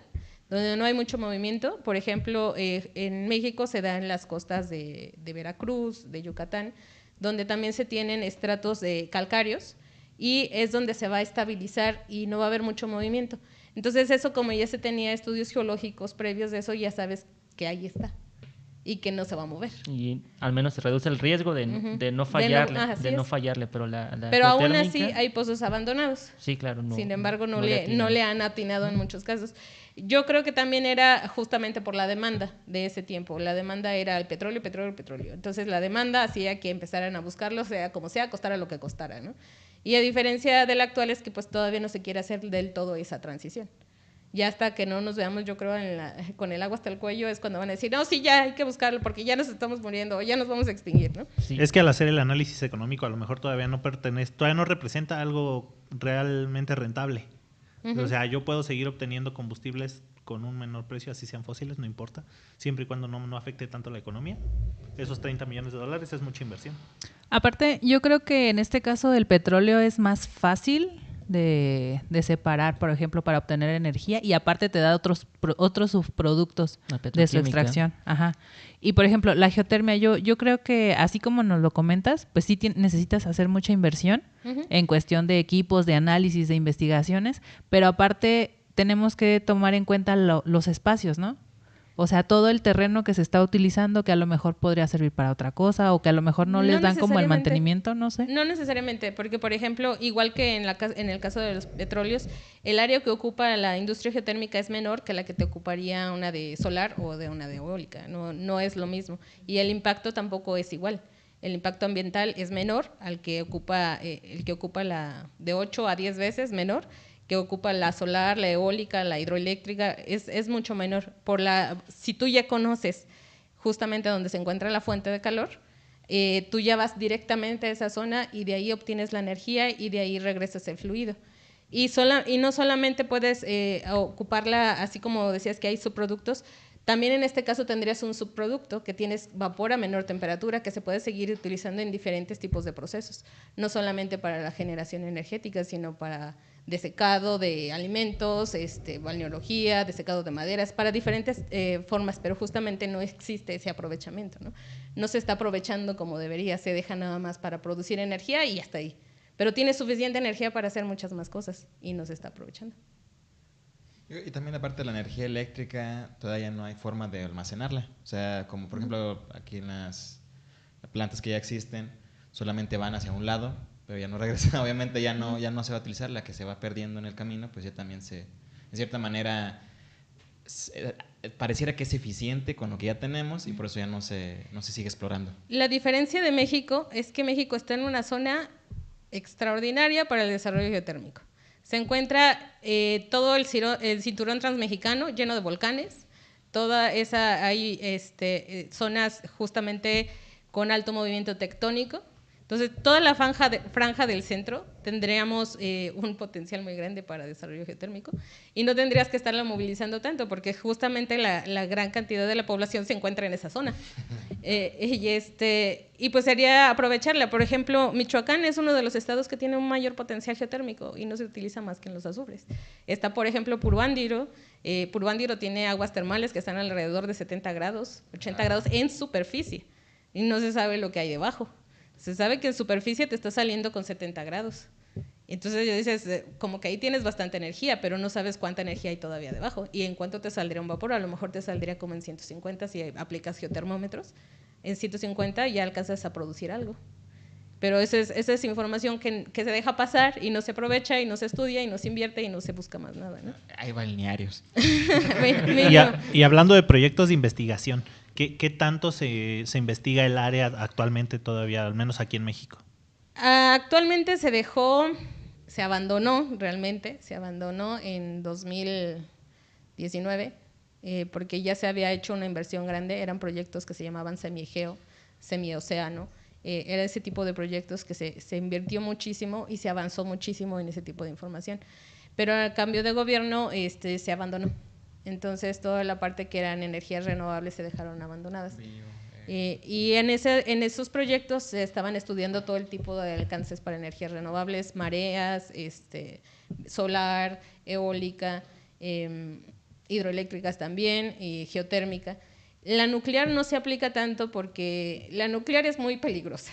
donde no hay mucho movimiento. Por ejemplo, en México se da en las costas de Veracruz, de Yucatán, donde también se tienen estratos de calcáreos y es donde se va a estabilizar y no va a haber mucho movimiento. Entonces eso, como ya se tenía estudios geológicos previos de eso, ya sabes que ahí está y que no se va a mover. Y al menos se reduce el riesgo de no fallarle, pero pero aún así hay pozos abandonados. Sí, claro. Sin embargo, no le han atinado en muchos casos. Yo creo que también era justamente por la demanda de ese tiempo. La demanda era el petróleo. Entonces la demanda hacía que empezaran a buscarlo, sea como sea, costara lo que costara, ¿no? Y a diferencia del actual es que pues todavía no se quiere hacer del todo esa transición. Ya hasta que no nos veamos, yo creo, con el agua hasta el cuello, es cuando van a decir, no, sí, ya hay que buscarlo porque ya nos estamos muriendo o ya nos vamos a extinguir, ¿no? Sí. Es que al hacer el análisis económico a lo mejor todavía no representa algo realmente rentable. Uh-huh. O sea, yo puedo seguir obteniendo combustibles con un menor precio, así sean fósiles, no importa, siempre y cuando no afecte tanto la economía. Esos $30 millones es mucha inversión. Aparte, yo creo que en este caso del petróleo es más fácil de separar, por ejemplo, para obtener energía, y aparte te da otros subproductos de su extracción. Ajá. Y por ejemplo, la geotermia, yo creo que así como nos lo comentas, pues sí necesitas hacer mucha inversión en cuestión de equipos, de análisis, de investigaciones, pero aparte tenemos que tomar en cuenta los espacios, ¿no? O sea, todo el terreno que se está utilizando, que a lo mejor podría servir para otra cosa, o que a lo mejor no les dan como el mantenimiento, no sé. No necesariamente, porque por ejemplo, igual que en el caso de los petróleos, el área que ocupa la industria geotérmica es menor que la que te ocuparía una de solar o de una de eólica, no es lo mismo. Y el impacto tampoco es igual. El impacto ambiental es menor al que ocupa, la de 8 a 10 veces menor, que ocupa la solar, la eólica, la hidroeléctrica, es mucho menor. Si tú ya conoces justamente donde se encuentra la fuente de calor, tú ya vas directamente a esa zona y de ahí obtienes la energía y de ahí regresas el fluido. Y no solamente puedes ocuparla, así como decías que hay subproductos, también en este caso tendrías un subproducto que tienes vapor a menor temperatura que se puede seguir utilizando en diferentes tipos de procesos, no solamente para la generación energética, sino para desecado de alimentos, balneología, desecado de maderas, para diferentes formas, pero justamente no existe ese aprovechamiento, ¿no? No se está aprovechando como debería, se deja nada más para producir energía y hasta ahí. Pero tiene suficiente energía para hacer muchas más cosas y no se está aprovechando. Y también aparte de la energía eléctrica, todavía no hay forma de almacenarla. O sea, como por ejemplo aquí en las plantas que ya existen, solamente van hacia un lado, pero ya no regresan. Obviamente ya no se va a utilizar, la que se va perdiendo en el camino, pues ya también en cierta manera, pareciera que es eficiente con lo que ya tenemos y por eso ya no se sigue explorando. La diferencia de México es que México está en una zona extraordinaria para el desarrollo geotérmico. Se encuentra todo el cinturón transmexicano lleno de volcanes, hay zonas justamente con alto movimiento tectónico. Entonces, toda la franja del centro tendríamos un potencial muy grande para desarrollo geotérmico y no tendrías que estarla movilizando tanto porque justamente la gran cantidad de la población se encuentra en esa zona. Y pues sería aprovecharla. Por ejemplo, Michoacán es uno de los estados que tiene un mayor potencial geotérmico y no se utiliza más que en los azufres. Está, por ejemplo, Puruándiro. Puruándiro tiene aguas termales que están alrededor de 70 grados, 80 grados en superficie y no se sabe lo que hay debajo. Se sabe que en superficie te está saliendo con 70 grados. Entonces yo dices, como que ahí tienes bastante energía, pero no sabes cuánta energía hay todavía debajo. Y en cuánto te saldría un vapor, a lo mejor te saldría como en 150 si aplicas geotermómetros. En 150 ya alcanzas a producir algo. Pero esa es información que se deja pasar y no se aprovecha y no se estudia y no se invierte y no se busca más nada, ¿no? Hay balnearios. Y hablando de proyectos de investigación, ¿qué tanto se investiga el área actualmente todavía, al menos aquí en México? Actualmente se abandonó realmente, se abandonó en 2019 porque ya se había hecho una inversión grande, eran proyectos que se llamaban semi-egeo, semi-océano, era ese tipo de proyectos que se invirtió muchísimo y se avanzó muchísimo en ese tipo de información, pero a cambio de gobierno se abandonó. Entonces, toda la parte que eran energías renovables se dejaron abandonadas. Y en esos proyectos se estaban estudiando todo el tipo de alcances para energías renovables, mareas, solar, eólica, hidroeléctricas también, y geotérmica. La nuclear no se aplica tanto porque la nuclear es muy peligrosa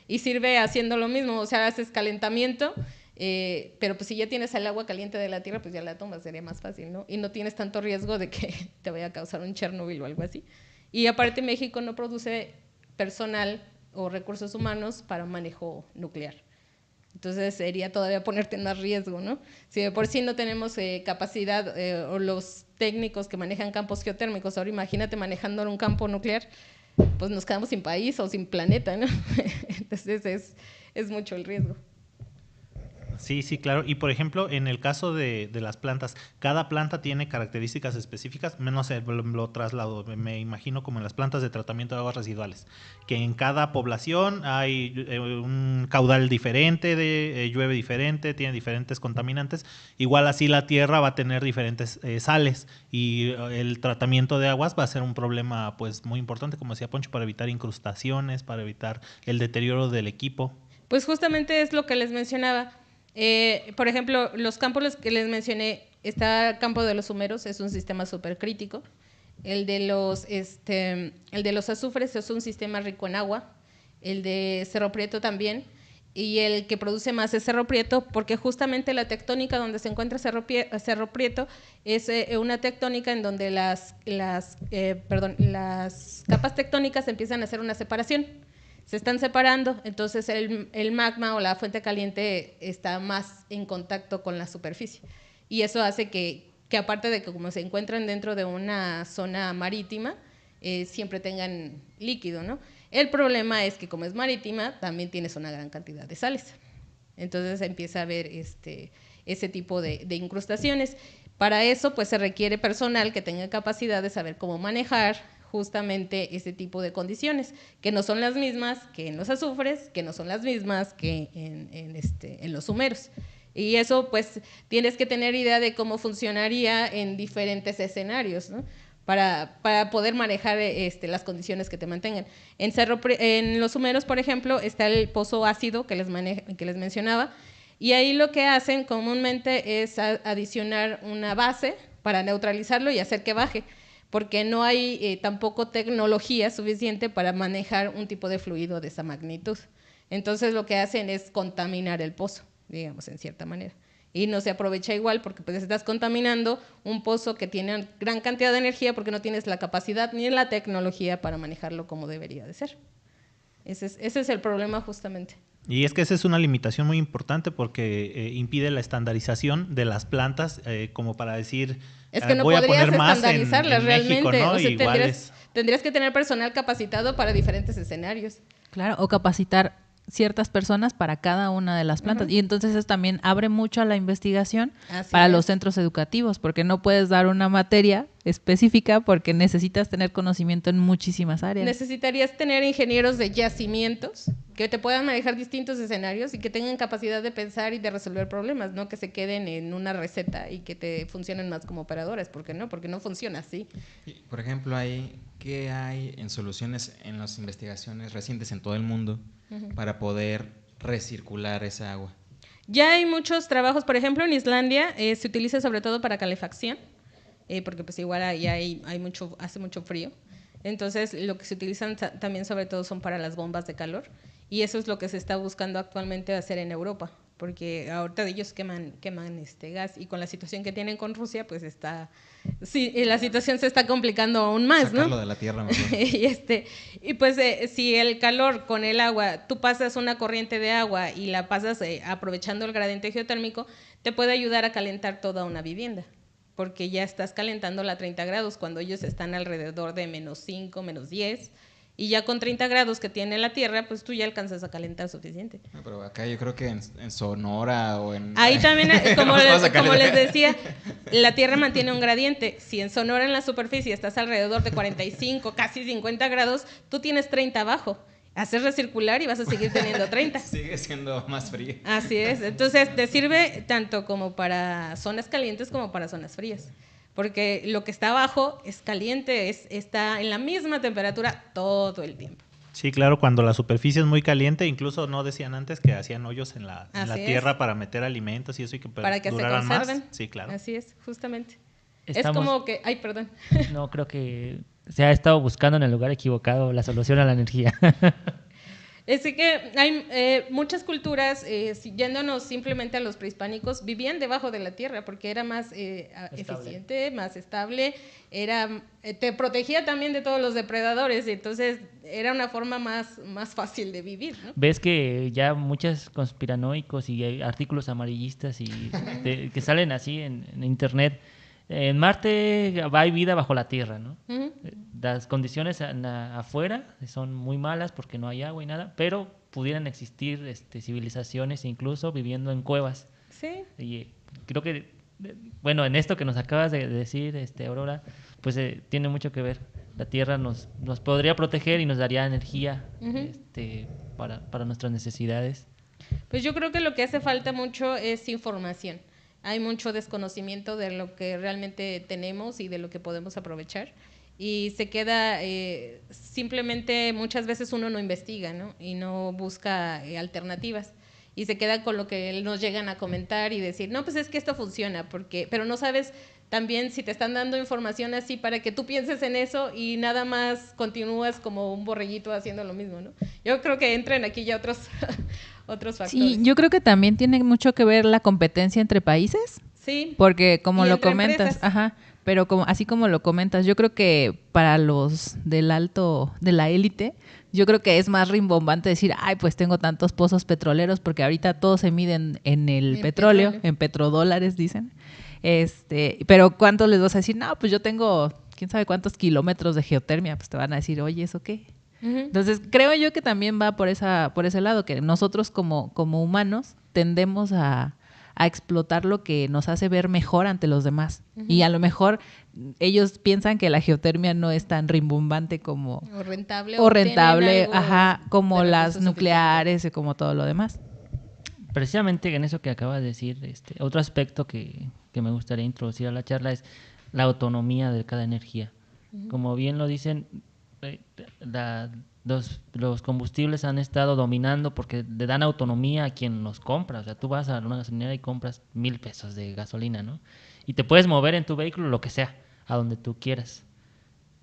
y sirve haciendo lo mismo, o sea, haces calentamiento. Pero pues si ya tienes el agua caliente de la tierra, pues ya la tomas, sería más fácil, ¿no? Y no tienes tanto riesgo de que te vaya a causar un Chernobyl o algo así. Y aparte México no produce personal o recursos humanos para manejo nuclear. Entonces sería todavía ponerte en más riesgo, ¿no? Si de por sí no tenemos capacidad o los técnicos que manejan campos geotérmicos, ahora imagínate manejando un campo nuclear, pues nos quedamos sin país o sin planeta, ¿no? Entonces es mucho el riesgo. Sí, sí, claro. Y por ejemplo, en el caso de las plantas, cada planta tiene características específicas, no sé, lo traslado, me imagino como en las plantas de tratamiento de aguas residuales, que en cada población hay un caudal diferente, llueve diferente, tiene diferentes contaminantes, igual así la tierra va a tener diferentes sales y el tratamiento de aguas va a ser un problema pues muy importante, como decía Poncho, para evitar incrustaciones, para evitar el deterioro del equipo. Pues justamente es lo que les mencionaba. Por ejemplo, los campos que les mencioné, está el campo de los humeros, es un sistema súper crítico. El de los azufres es un sistema rico en agua. El de Cerro Prieto también. Y el que produce más es Cerro Prieto, porque justamente la tectónica donde se encuentra Cerro Prieto es una tectónica en donde las capas tectónicas empiezan a hacer una separación. Se están separando, entonces el magma o la fuente caliente está más en contacto con la superficie. Y eso hace que aparte de que como se encuentran dentro de una zona marítima, siempre tengan líquido, ¿no? El problema es que como es marítima, también tienes una gran cantidad de sales. Entonces empieza a haber ese tipo de incrustaciones. Para eso, pues se requiere personal que tenga capacidad de saber cómo manejar justamente ese tipo de condiciones, que no son las mismas que en los azufres, que no son las mismas que en los humeros. Y eso, pues, tienes que tener idea de cómo funcionaría en diferentes escenarios, ¿no? Para poder manejar las condiciones que te mantengan. En los humeros, por ejemplo, está el pozo ácido que les mencionaba, y ahí lo que hacen comúnmente es adicionar una base para neutralizarlo y hacer que baje, porque no hay tampoco tecnología suficiente para manejar un tipo de fluido de esa magnitud. Entonces lo que hacen es contaminar el pozo, digamos, en cierta manera. Y no se aprovecha igual porque pues estás contaminando un pozo que tiene gran cantidad de energía porque no tienes la capacidad ni la tecnología para manejarlo como debería de ser. Ese es el problema justamente. Y es que esa es una limitación muy importante porque impide la estandarización de las plantas, como para decir, es que no voy a poner más estandarizarlas en realmente. México, ¿no? O sea, tendrías que tener personal capacitado para diferentes escenarios. Claro, o capacitar ciertas personas para cada una de las plantas. Y entonces eso también abre mucho a la investigación para los centros educativos, porque no puedes dar una materia específica porque necesitas tener conocimiento en muchísimas áreas. Necesitarías tener ingenieros de yacimientos que te puedan manejar distintos escenarios y que tengan capacidad de pensar y de resolver problemas, no que se queden en una receta y que te funcionen más como operadores. ¿Por qué no? Porque no funciona así. Por ejemplo, ¿qué hay en soluciones en las investigaciones recientes en todo el mundo para poder recircular esa agua? Ya hay muchos trabajos, por ejemplo, en Islandia se utiliza sobre todo para calefacción, porque pues igual ahí hace mucho frío. Entonces, lo que se utilizan también sobre todo son para las bombas de calor, y eso es lo que se está buscando actualmente hacer en Europa, porque ahorita ellos queman gas, y con la situación que tienen con Rusia, pues la situación se está complicando aún más, sacarlo, ¿no? de la tierra mejor. y pues si el calor con el agua, tú pasas una corriente de agua y la pasas aprovechando el gradiente geotérmico, te puede ayudar a calentar toda una vivienda, porque ya estás calentándola a 30 grados cuando ellos están alrededor de -5, -10, y ya con 30 grados que tiene la tierra, pues tú ya alcanzas a calentar suficiente. Pero acá yo creo que en Sonora o en... Ahí también, como les decía, la tierra mantiene un gradiente. Si en Sonora en la superficie estás alrededor de 45, casi 50 grados, tú tienes 30 abajo. Haces recircular y vas a seguir teniendo 30. Sigue siendo más frío. Así es. Entonces, te sirve tanto como para zonas calientes como para zonas frías. Porque lo que está abajo es caliente, está en la misma temperatura todo el tiempo. Sí, claro, cuando la superficie es muy caliente, incluso no decían antes que hacían hoyos en la tierra para meter alimentos y eso y que para que se duraran conserven. más. Sí, claro. Así es, justamente. Es Estamos- como que... Ay, perdón. No, creo que se ha estado buscando en el lugar equivocado la solución a la energía. Así que hay muchas culturas, yéndonos simplemente a los prehispánicos, vivían debajo de la tierra porque era más eficiente, más estable, te protegía también de todos los depredadores, entonces era una forma más fácil de vivir, ¿no? Ves que ya muchos conspiranoicos y hay artículos amarillistas que salen así en internet. En Marte hay vida bajo la Tierra, ¿no? Uh-huh. Las condiciones afuera son muy malas porque no hay agua y nada, pero pudieran existir civilizaciones incluso viviendo en cuevas. Sí. Y creo que, bueno, en esto que nos acabas de decir, Aurora, pues tiene mucho que ver. La Tierra nos podría proteger y nos daría energía Uh-huh. para nuestras necesidades. Pues yo creo que lo que hace falta mucho es información. Hay mucho desconocimiento de lo que realmente tenemos y de lo que podemos aprovechar. Y se queda, simplemente muchas veces uno no investiga, ¿no? Y no busca alternativas. Y se queda con lo que nos llegan a comentar y decir, no, pues es que esto funciona, pero no sabes también si te están dando información así para que tú pienses en eso y nada más continúas como un borreguito haciendo lo mismo, ¿no? Yo creo que entran aquí ya otros factores. Sí, yo creo que también tiene mucho que ver la competencia entre países. Sí. Porque como Y lo entre comentas, empresas. pero así como lo comentas, yo creo que para los de la élite, yo creo que es más rimbombante decir, ay, pues tengo tantos pozos petroleros, porque ahorita todos se miden en el petróleo, en petrodólares dicen. Pero ¿cuántos les vas a decir? No, pues yo tengo quién sabe cuántos kilómetros de geotermia, pues te van a decir, oye, ¿eso qué? Uh-huh. Entonces, creo yo que también va por ese lado, que nosotros como humanos tendemos a explotar lo que nos hace ver mejor ante los demás. Uh-huh. Y a lo mejor ellos piensan que la geotermia no es tan rimbombante como... O rentable. rentable, tienen algo como de las recursos nucleares y como todo lo demás. Precisamente en eso que acabas de decir, otro aspecto que me gustaría introducir a la charla es la autonomía de cada energía. Uh-huh. Como bien lo dicen, los combustibles han estado dominando porque le dan autonomía a quien los compra. O sea, tú vas a una gasolinera y compras 1,000 pesos de gasolina, ¿no? Y te puedes mover en tu vehículo lo que sea, a donde tú quieras.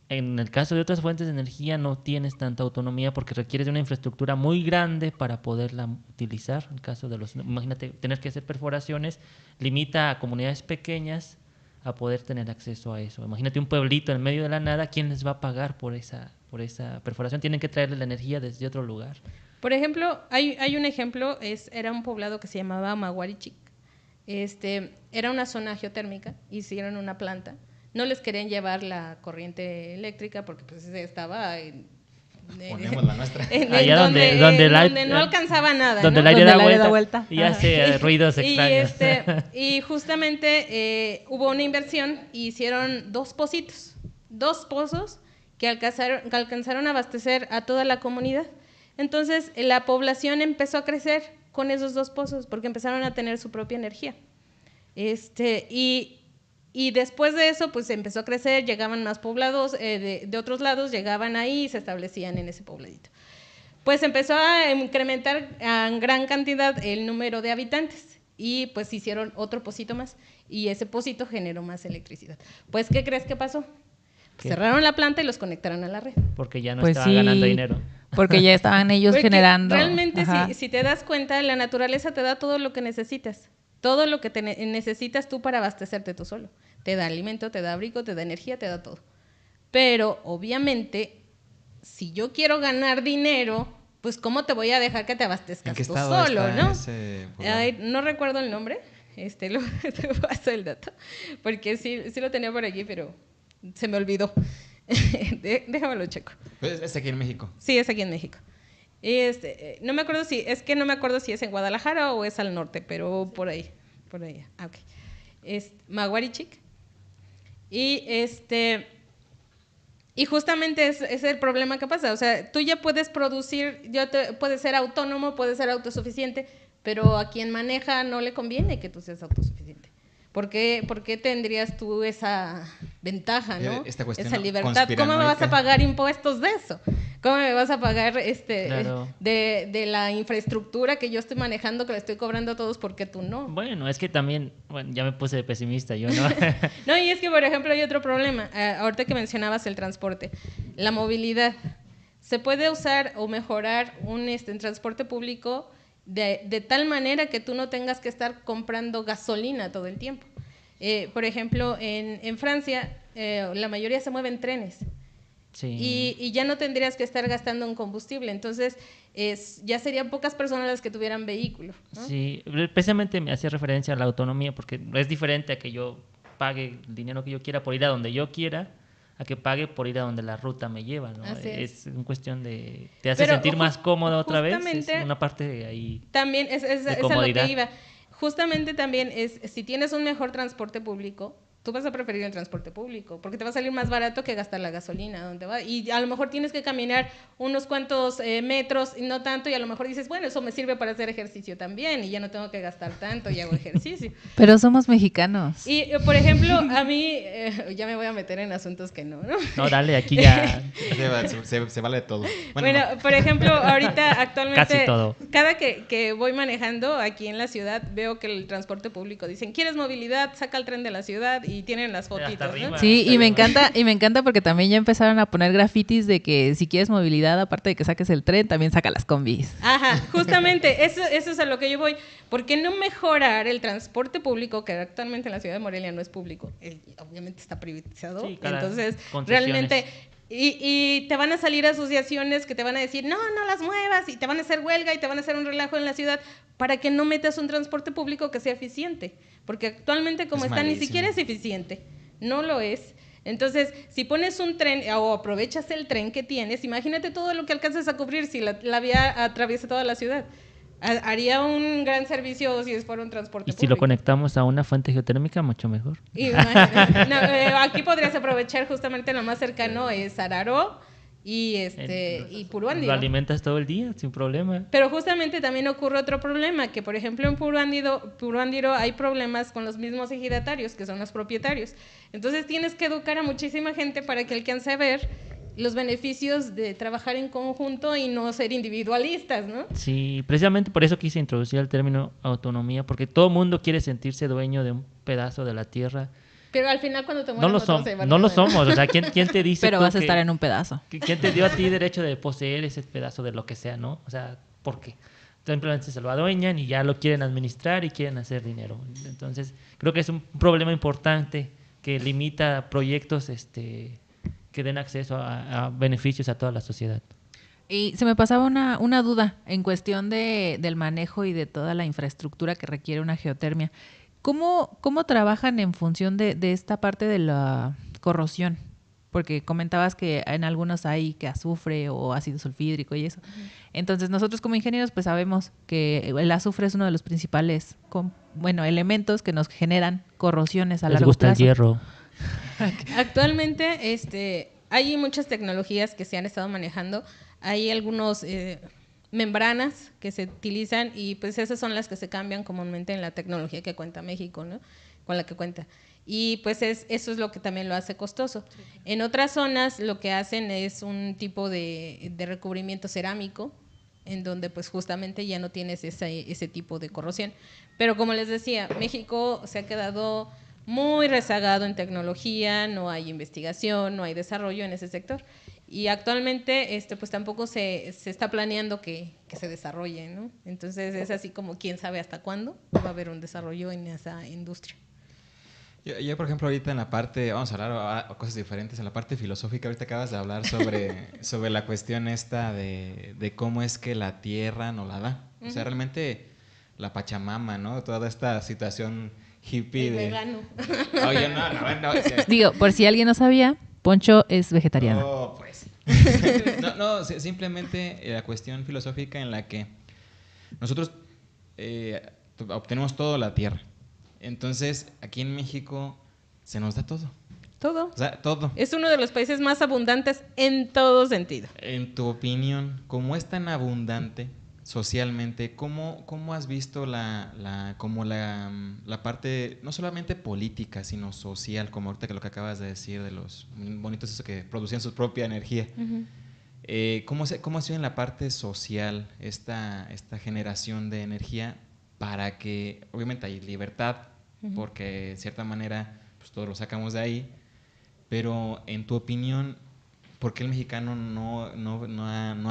En el caso de otras fuentes de energía no tienes tanta autonomía porque requieres de una infraestructura muy grande para poderla utilizar. En el caso de imagínate, tener que hacer perforaciones limita a comunidades pequeñas a poder tener acceso a eso. Imagínate un pueblito en medio de la nada, ¿quién les va a pagar por esa perforación? Tienen que traerle la energía desde otro lugar. Por ejemplo, hay un ejemplo, era un poblado que se llamaba Maguarichic. Era una zona geotérmica, hicieron una planta. No les querían llevar la corriente eléctrica porque pues estaba Ponemos la nuestra. Allá donde no alcanzaba nada. Donde ¿no? el aire Donde da el vuelta, y hace ruidos extraños. Y justamente hubo una inversión y hicieron 2 pozos que alcanzaron a abastecer a toda la comunidad. Entonces la población empezó a crecer con esos 2 pozos porque empezaron a tener su propia energía. Y después de eso, pues empezó a crecer, llegaban más poblados de otros lados, llegaban ahí y se establecían en ese pobladito. Pues empezó a incrementar en gran cantidad el número de habitantes y pues hicieron otro pocito más y ese pocito generó más electricidad. Pues, ¿qué crees que pasó? ¿Qué? Cerraron la planta y los conectaron a la red. Porque ya no Pues estaba sí, ganando dinero. porque ya estaban ellos Porque generando. realmente, Ajá. si te das cuenta, la naturaleza te da todo lo que necesitas. Todo lo que necesitas tú para abastecerte tú solo. Te da alimento, te da abrigo, te da energía, te da todo. Pero, obviamente, si yo quiero ganar dinero, pues ¿cómo te voy a dejar que te abastezcas ¿En qué tú estado solo, está no? ese poblado? Ay, no recuerdo el nombre. Te paso el dato. Porque sí lo tenía por aquí, pero se me olvidó. Déjamelo checo. Pues es aquí en México. Sí, es aquí en México. No me acuerdo si es en Guadalajara o es al norte, pero por ahí. Ah, ok. Es Maguarichic. Y justamente es el problema que pasa. O sea, tú ya puedes producir, puedes ser autónomo, puedes ser autosuficiente, pero a quien maneja no le conviene que tú seas autosuficiente. ¿Por qué tendrías tú esa ventaja, no? Esta cuestión esa libertad. ¿Cómo me vas a pagar impuestos de eso? ¿Cómo me vas a pagar Claro. de la infraestructura que yo estoy manejando, que le estoy cobrando a todos, porque tú no? Bueno, es que también, ya me puse de pesimista yo, ¿no? No, y es que, por ejemplo, hay otro problema. Ahorita que mencionabas el transporte, la movilidad. Se puede usar o mejorar un transporte público de tal manera que tú no tengas que estar comprando gasolina todo el tiempo. Por ejemplo, en Francia, la mayoría se mueven trenes. Sí. Y ya no tendrías que estar gastando en combustible. Entonces, ya serían pocas personas las que tuvieran vehículo, ¿no? Sí, precisamente me hacía referencia a la autonomía, porque es diferente a que yo pague el dinero que yo quiera por ir a donde yo quiera, a que pague por ir a donde la ruta me lleva, ¿no? Es una cuestión de... Te hace sentir más cómodo otra vez, es una parte ahí también es de a comodidad. lo que iba. Justamente también si tienes un mejor transporte público, tú vas a preferir el transporte público, porque te va a salir más barato que gastar la gasolina donde va. Y a lo mejor tienes que caminar unos cuantos metros, y no tanto, y a lo mejor dices, bueno, eso me sirve para hacer ejercicio también, y ya no tengo que gastar tanto y hago ejercicio. Pero somos mexicanos. Y, por ejemplo, a mí, ya me voy a meter en asuntos que no, ¿no? No, dale, aquí ya... Se vale de todo. Bueno, por ejemplo, ahorita actualmente, Casi todo. cada que voy manejando aquí en la ciudad, veo que el transporte público dicen, ¿quieres movilidad? Saca el tren de la ciudad y tienen las fotitos, ¿no? Sí, y me encanta porque también ya empezaron a poner grafitis de que si quieres movilidad, aparte de que saques el tren, también saca las combis. Ajá, justamente, eso es a lo que yo voy. ¿Por qué no mejorar el transporte público, que actualmente en la ciudad de Morelia no es público? Obviamente está privatizado, Sí, entonces concesiones. realmente... Y te van a salir asociaciones que te van a decir, no las muevas, y te van a hacer huelga y te van a hacer un relajo en la ciudad para que no metas un transporte público que sea eficiente. Porque actualmente como está, ni siquiera es eficiente. No lo es. Entonces, si pones un tren o aprovechas el tren que tienes, imagínate todo lo que alcanzas a cubrir si la vía atraviesa toda la ciudad. Haría un gran servicio si fuera un transporte Y público. si lo conectamos a una fuente geotérmica, mucho mejor. Aquí podrías aprovechar justamente lo más cercano es Araro y Puruándiro. Lo alimentas todo el día sin problema. Pero justamente también ocurre otro problema, que por ejemplo en Puruándiro hay problemas con los mismos ejidatarios, que son los propietarios. Entonces tienes que educar a muchísima gente para que alcance a ver los beneficios de trabajar en conjunto y no ser individualistas, ¿no? Sí, precisamente por eso quise introducir el término autonomía, porque todo mundo quiere sentirse dueño de un pedazo de la tierra. Pero al final cuando te No mueras no lo somos, o sea, ¿quién te dice Pero tú vas a estar en un pedazo. ¿Quién te dio a ti derecho de poseer ese pedazo de lo que sea, no? O sea, ¿por qué? Simplemente se lo adueñan y ya lo quieren administrar y quieren hacer dinero. Entonces, creo que es un problema importante que limita proyectos que den acceso a beneficios a toda la sociedad. Y se me pasaba una duda en cuestión del manejo y de toda la infraestructura que requiere una geotermia. ¿Cómo trabajan en función de esta parte de la corrosión? porque comentabas que en algunos hay que azufre o ácido sulfídrico y eso. Entonces nosotros como ingenieros pues sabemos que el azufre es uno de los principales elementos que nos generan corrosiones a largo gusta plazo. el hierro. Actualmente hay muchas tecnologías que se han estado manejando. Hay algunos membranas que se utilizan y pues esas son las que se cambian comúnmente en la tecnología que cuenta México, ¿no? Con la que cuenta. Y pues eso es lo que también lo hace costoso. En otras zonas lo que hacen es un tipo de recubrimiento cerámico, en donde pues justamente ya no tienes ese tipo de corrosión. Pero como les decía, México se ha quedado muy rezagado en tecnología, no hay investigación, no hay desarrollo en ese sector. Y actualmente pues tampoco se está planeando que se desarrolle, ¿no? Entonces es así como quién sabe hasta cuándo va a haber un desarrollo en esa industria. Yo, por ejemplo, ahorita en la parte, vamos a hablar de cosas diferentes, en la parte filosófica, ahorita acabas de hablar sobre la cuestión esta de cómo es que la tierra nos la da. O sea, realmente la Pachamama, ¿no? Toda esta situación hippie El de... vegano. Oye, no. O sea, Digo, por si alguien no sabía, Poncho es vegetariano. no, pues. Simplemente la cuestión filosófica en la que nosotros obtenemos todo la tierra. Entonces, aquí en México se nos da todo. Todo. O sea, todo. Es uno de los países más abundantes en todo sentido. En tu opinión, ¿cómo es tan abundante socialmente? ¿Cómo has visto la parte, no solamente política, sino social, como ahorita que lo que acabas de decir de los bonitos esos que producían su propia energía? ¿Cómo ha sido en la parte social esta generación de energía para que, obviamente hay libertad, porque de cierta manera pues todos lo sacamos de ahí, pero en tu opinión, ¿por qué el mexicano no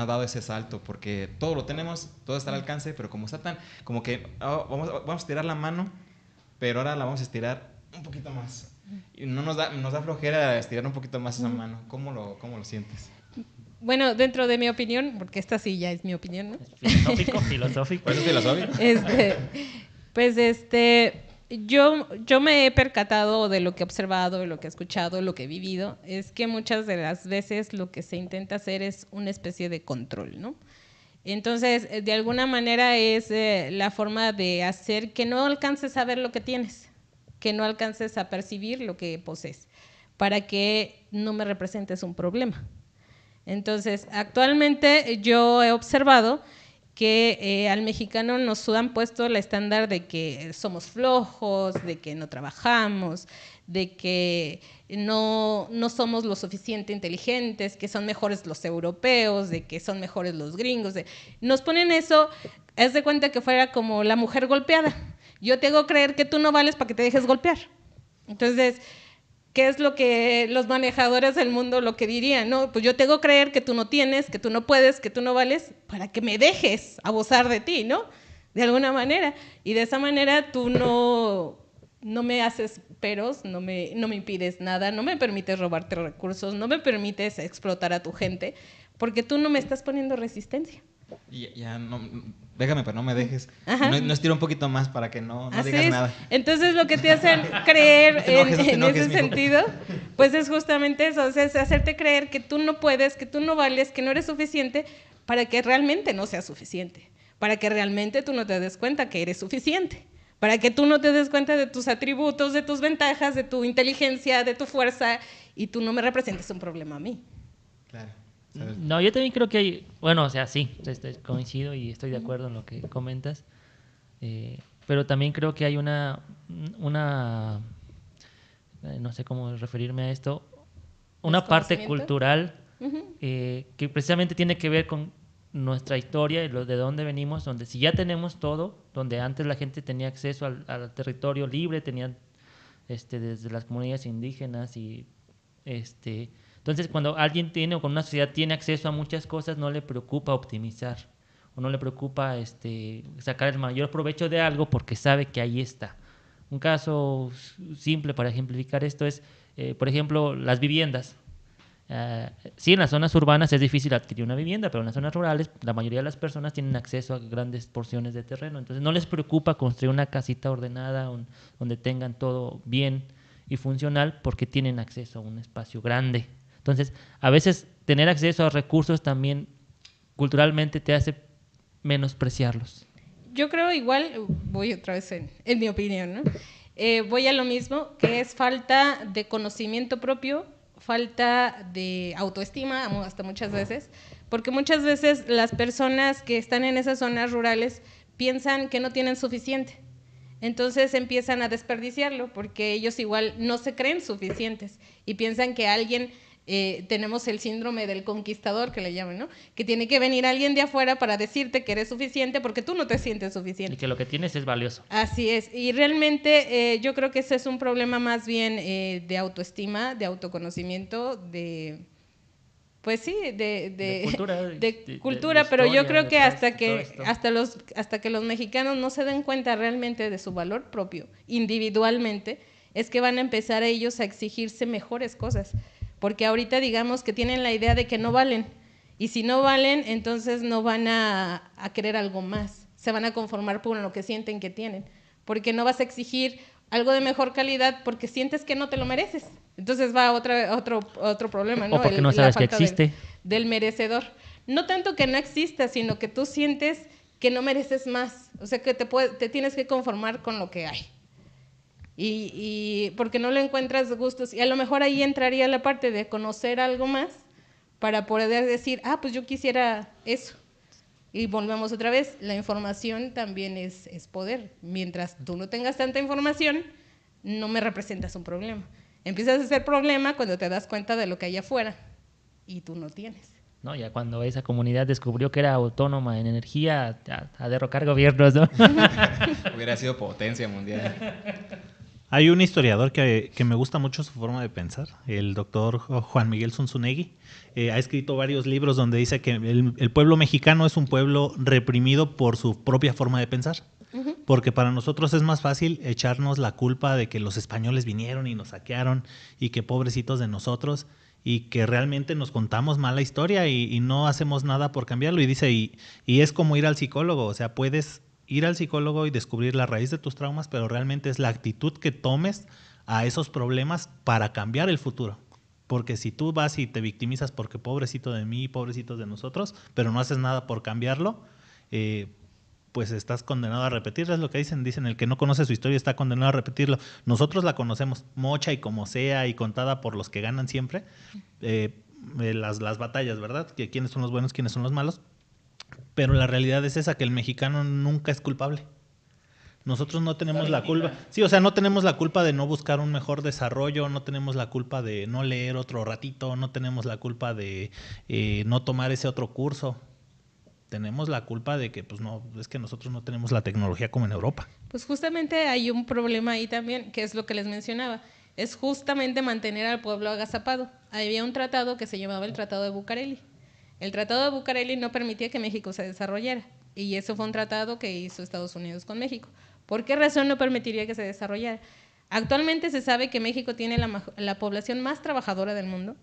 ha dado ese salto? Porque todo lo tenemos, todo está al alcance, pero como está tan, como que vamos a estirar la mano, pero ahora la vamos a estirar un poquito más. Y nos da flojera estirar un poquito más esa mano. ¿Cómo lo sientes? Bueno, dentro de mi opinión, porque esta sí ya es mi opinión, ¿no? Filosófico. ¿Por eso es filosófico? Yo me he percatado de lo que he observado, de lo que he escuchado, de lo que he vivido, es que muchas de las veces lo que se intenta hacer es una especie de control, ¿no? Entonces, de alguna manera es la forma de hacer que no alcances a ver lo que tienes, que no alcances a percibir lo que posees, para que no me representes un problema. Entonces, actualmente yo he observado que al mexicano nos han puesto el estándar de que somos flojos, de que no trabajamos, de que no somos lo suficiente inteligentes, que son mejores los europeos, de que son mejores los gringos. Nos ponen eso, haz de cuenta que fuera como la mujer golpeada. Yo te hago creer que tú no vales para que te dejes golpear. Entonces, ¿qué es lo que los manejadores del mundo lo que dirían? No, pues yo te hago creer que tú no tienes, que tú no puedes, que tú no vales, para que me dejes abusar de ti, ¿no? De alguna manera. Y de esa manera tú no me haces peros, no me impides nada, no me permites robarte recursos, no me permites explotar a tu gente, porque tú no me estás poniendo resistencia. Ya no, déjame, pero no me dejes. No estiro un poquito más para que no digas nada. Entonces lo que te hacen creer en ese sentido, pues es justamente eso, o sea, es hacerte creer que tú no puedes, que tú no vales, que no eres suficiente, para que realmente no seas suficiente, para que realmente tú no te des cuenta que eres suficiente, para que tú no te des cuenta de tus atributos, de tus ventajas, de tu inteligencia, de tu fuerza, y tú no me representes un problema a mí. Claro. No, yo también creo que hay, bueno, o sea, sí, coincido y estoy de acuerdo en lo que comentas, pero también creo que hay una no sé cómo referirme a esto, una parte cultural que precisamente tiene que ver con nuestra historia y de dónde venimos, donde si ya tenemos todo, donde antes la gente tenía acceso al territorio libre, tenían desde las comunidades indígenas y entonces, cuando alguien tiene o con una sociedad tiene acceso a muchas cosas, no le preocupa optimizar o no le preocupa sacar el mayor provecho de algo porque sabe que ahí está. Un caso simple para ejemplificar esto es, por ejemplo, las viviendas. Sí, en las zonas urbanas es difícil adquirir una vivienda, pero en las zonas rurales la mayoría de las personas tienen acceso a grandes porciones de terreno. Entonces, no les preocupa construir una casita ordenada donde tengan todo bien y funcional porque tienen acceso a un espacio grande Entonces, a veces tener acceso a recursos también culturalmente te hace menospreciarlos. Yo creo igual, voy otra vez en mi opinión, ¿no? Voy a lo mismo, que es falta de conocimiento propio, falta de autoestima hasta muchas veces, porque muchas veces las personas que están en esas zonas rurales piensan que no tienen suficiente. Entonces empiezan a desperdiciarlo porque ellos igual no se creen suficientes y piensan que alguien, tenemos el síndrome del conquistador que le llaman, ¿no? Que tiene que venir alguien de afuera para decirte que eres suficiente porque tú no te sientes suficiente. Y que lo que tienes es valioso. Así es, y realmente yo creo que ese es un problema más bien de autoestima, de autoconocimiento, pues sí, de cultura, pero historia, yo creo que hasta que los mexicanos no se den cuenta realmente de su valor propio, individualmente, es que van a empezar ellos a exigirse mejores cosas, porque ahorita digamos que tienen la idea de que no valen, y si no valen, entonces no van a querer algo más, se van a conformar con lo que sienten que tienen, porque no vas a exigir algo de mejor calidad porque sientes que no te lo mereces. Entonces va otro problema, ¿no? O porque no sabes que existe. Del merecedor. No tanto que no exista, sino que tú sientes que no mereces más. O sea, que te tienes que conformar con lo que hay. Y porque no le encuentras gustos. Y a lo mejor ahí entraría la parte de conocer algo más para poder decir, pues yo quisiera eso. Y volvemos otra vez, la información también es poder. Mientras tú no tengas tanta información, no me representas un problema. Empiezas a ser problema cuando te das cuenta de lo que hay afuera y tú no tienes. No, ya cuando esa comunidad descubrió que era autónoma en energía, a derrocar gobiernos, ¿no? Hubiera sido potencia mundial. Hay un historiador que me gusta mucho su forma de pensar, el doctor Juan Miguel Zunzunegui. Ha escrito varios libros donde dice que el pueblo mexicano es un pueblo reprimido por su propia forma de pensar. Uh-huh. Porque para nosotros es más fácil echarnos la culpa de que los españoles vinieron y nos saquearon y que pobrecitos de nosotros y que realmente nos contamos mal la historia y no hacemos nada por cambiarlo. Y dice, y es como ir al psicólogo, o sea, puedes ir al psicólogo y descubrir la raíz de tus traumas, pero realmente es la actitud que tomes a esos problemas para cambiar el futuro. Porque si tú vas y te victimizas porque pobrecito de mí, pobrecitos de nosotros, pero no haces nada por cambiarlo, pues estás condenado a repetirlo. Es lo que dicen el que no conoce su historia está condenado a repetirlo. Nosotros la conocemos mocha y como sea y contada por los que ganan siempre, las batallas, ¿verdad? Que quiénes son los buenos, quiénes son los malos. Pero la realidad es esa, que el mexicano nunca es culpable. Nosotros no tenemos la culpa. Sí, o sea, no tenemos la culpa de no buscar un mejor desarrollo, no tenemos la culpa de no leer otro ratito, no tenemos la culpa de no tomar ese otro curso. Tenemos la culpa de que, pues no, es que nosotros no tenemos la tecnología como en Europa. Pues justamente hay un problema ahí también, que es lo que les mencionaba. Es justamente mantener al pueblo agazapado. Había un tratado que se llamaba el Tratado de Bucareli. El Tratado de Bucareli no permitía que México se desarrollara, y eso fue un tratado que hizo Estados Unidos con México. ¿Por qué razón no permitiría que se desarrollara? Actualmente se sabe que México tiene la población más trabajadora del mundo,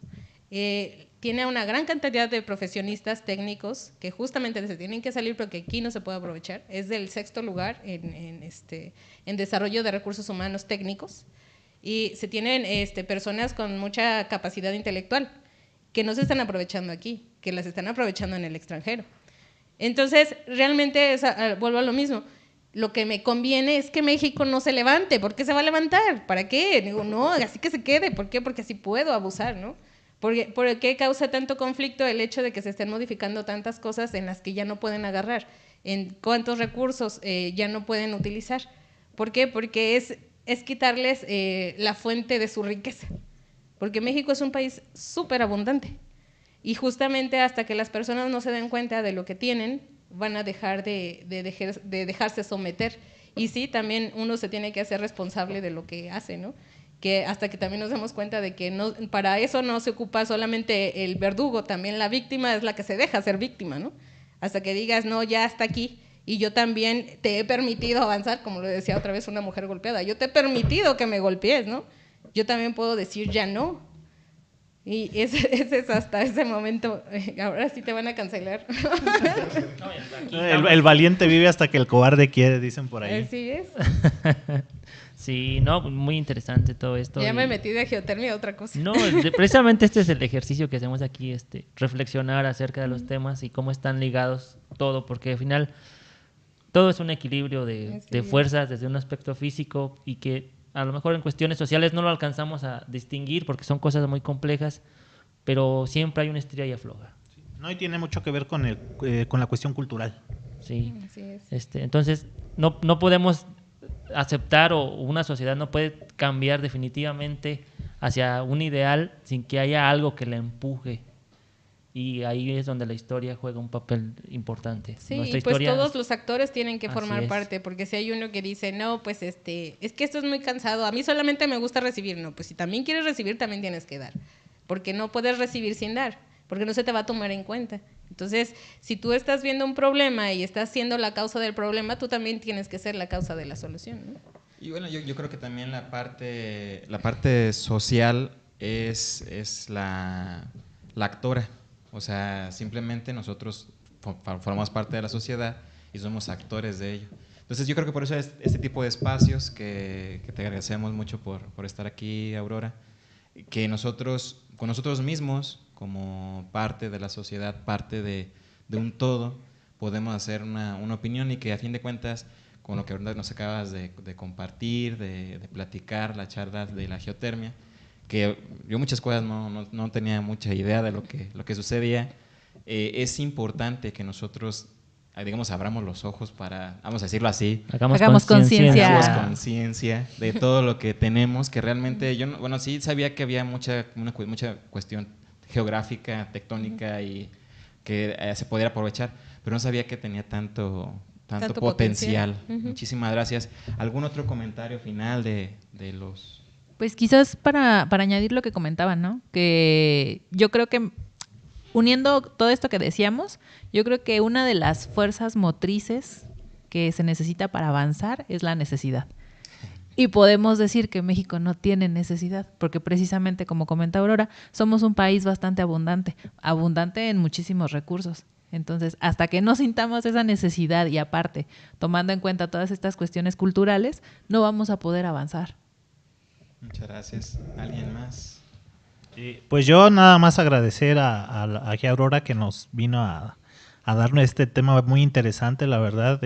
tiene una gran cantidad de profesionistas técnicos que justamente se tienen que salir porque aquí no se puede aprovechar. Es del 6º lugar en desarrollo de recursos humanos técnicos, y se tienen personas con mucha capacidad intelectual que no se están aprovechando aquí, que las están aprovechando en el extranjero. Entonces, realmente, vuelvo a lo mismo, lo que me conviene es que México no se levante. ¿Por qué se va a levantar? ¿Para qué? Digo, no, así que se quede. ¿Por qué? Porque así puedo abusar, ¿no? ¿Por qué causa tanto conflicto el hecho de que se estén modificando tantas cosas en las que ya no pueden agarrar? ¿En cuántos recursos ya no pueden utilizar? ¿Por qué? Porque es quitarles la fuente de su riqueza. Porque México es un país súper abundante, y justamente hasta que las personas no se den cuenta de lo que tienen, van a dejar de dejarse someter. Y sí, también uno se tiene que hacer responsable de lo que hace, ¿no? Que hasta que también nos demos cuenta de que no, para eso no se ocupa solamente el verdugo, también la víctima es la que se deja ser víctima, ¿no? Hasta que digas, no, ya hasta aquí, y yo también te he permitido avanzar, como lo decía otra vez una mujer golpeada, yo te he permitido que me golpees, ¿no? Yo también puedo decir ya no. Y ese es hasta ese momento. Ahora sí te van a cancelar. El valiente vive hasta que el cobarde quiere, dicen por ahí. Así es. Sí, no, muy interesante todo esto. Ya me metí de geotermia a otra cosa. No, precisamente este es el ejercicio que hacemos aquí, reflexionar acerca de los temas y cómo están ligados todo, porque al final todo es un equilibrio de fuerzas desde un aspecto físico y que a lo mejor en cuestiones sociales no lo alcanzamos a distinguir porque son cosas muy complejas, pero siempre hay una estira y afloja. No, y tiene mucho que ver con la cuestión cultural. Sí. Así es. Entonces, no podemos aceptar o una sociedad no puede cambiar definitivamente hacia un ideal sin que haya algo que la empuje. Y ahí es donde la historia juega un papel importante. Sí, Nuestra y pues historia, todos los actores tienen que Así formar es. parte, porque si hay uno que dice, no, pues es que esto es muy cansado, a mí solamente me gusta recibir, no, pues si también quieres recibir, también tienes que dar, porque no puedes recibir sin dar, porque no se te va a tomar en cuenta. Entonces, si tú estás viendo un problema y estás siendo la causa del problema, tú también tienes que ser la causa de la solución, ¿no? Y bueno, yo creo que también la parte social es la actora. O sea, simplemente nosotros formamos parte de la sociedad y somos actores de ello. Entonces yo creo que por eso es este tipo de espacios que te agradecemos mucho por estar aquí, Aurora, que nosotros, con nosotros mismos, como parte de la sociedad, parte de un todo, podemos hacer una opinión y que a fin de cuentas, con lo que ahorita nos acabas de compartir, de platicar, la charla de la geotermia, que yo muchas cosas no tenía mucha idea de lo que sucedía. Es importante que nosotros, digamos, abramos los ojos para, vamos a decirlo así, Hagamos conciencia. hagamos conciencia de todo lo que tenemos, que realmente yo, bueno, sí sabía que había mucha cuestión geográfica, tectónica y que se pudiera aprovechar, pero no sabía que tenía tanto potencial. Muchísimas gracias. ¿Algún otro comentario final de los...? Pues quizás para añadir lo que comentaban, ¿no? Que yo creo que uniendo todo esto que decíamos, yo creo que una de las fuerzas motrices que se necesita para avanzar es la necesidad. Y podemos decir que México no tiene necesidad, porque precisamente, como comenta Aurora, somos un país bastante abundante en muchísimos recursos. Entonces, hasta que no sintamos esa necesidad y aparte, tomando en cuenta todas estas cuestiones culturales, no vamos a poder avanzar. Muchas gracias. ¿Alguien más? Pues yo nada más agradecer a Aurora que nos vino a darnos este tema muy interesante, la verdad.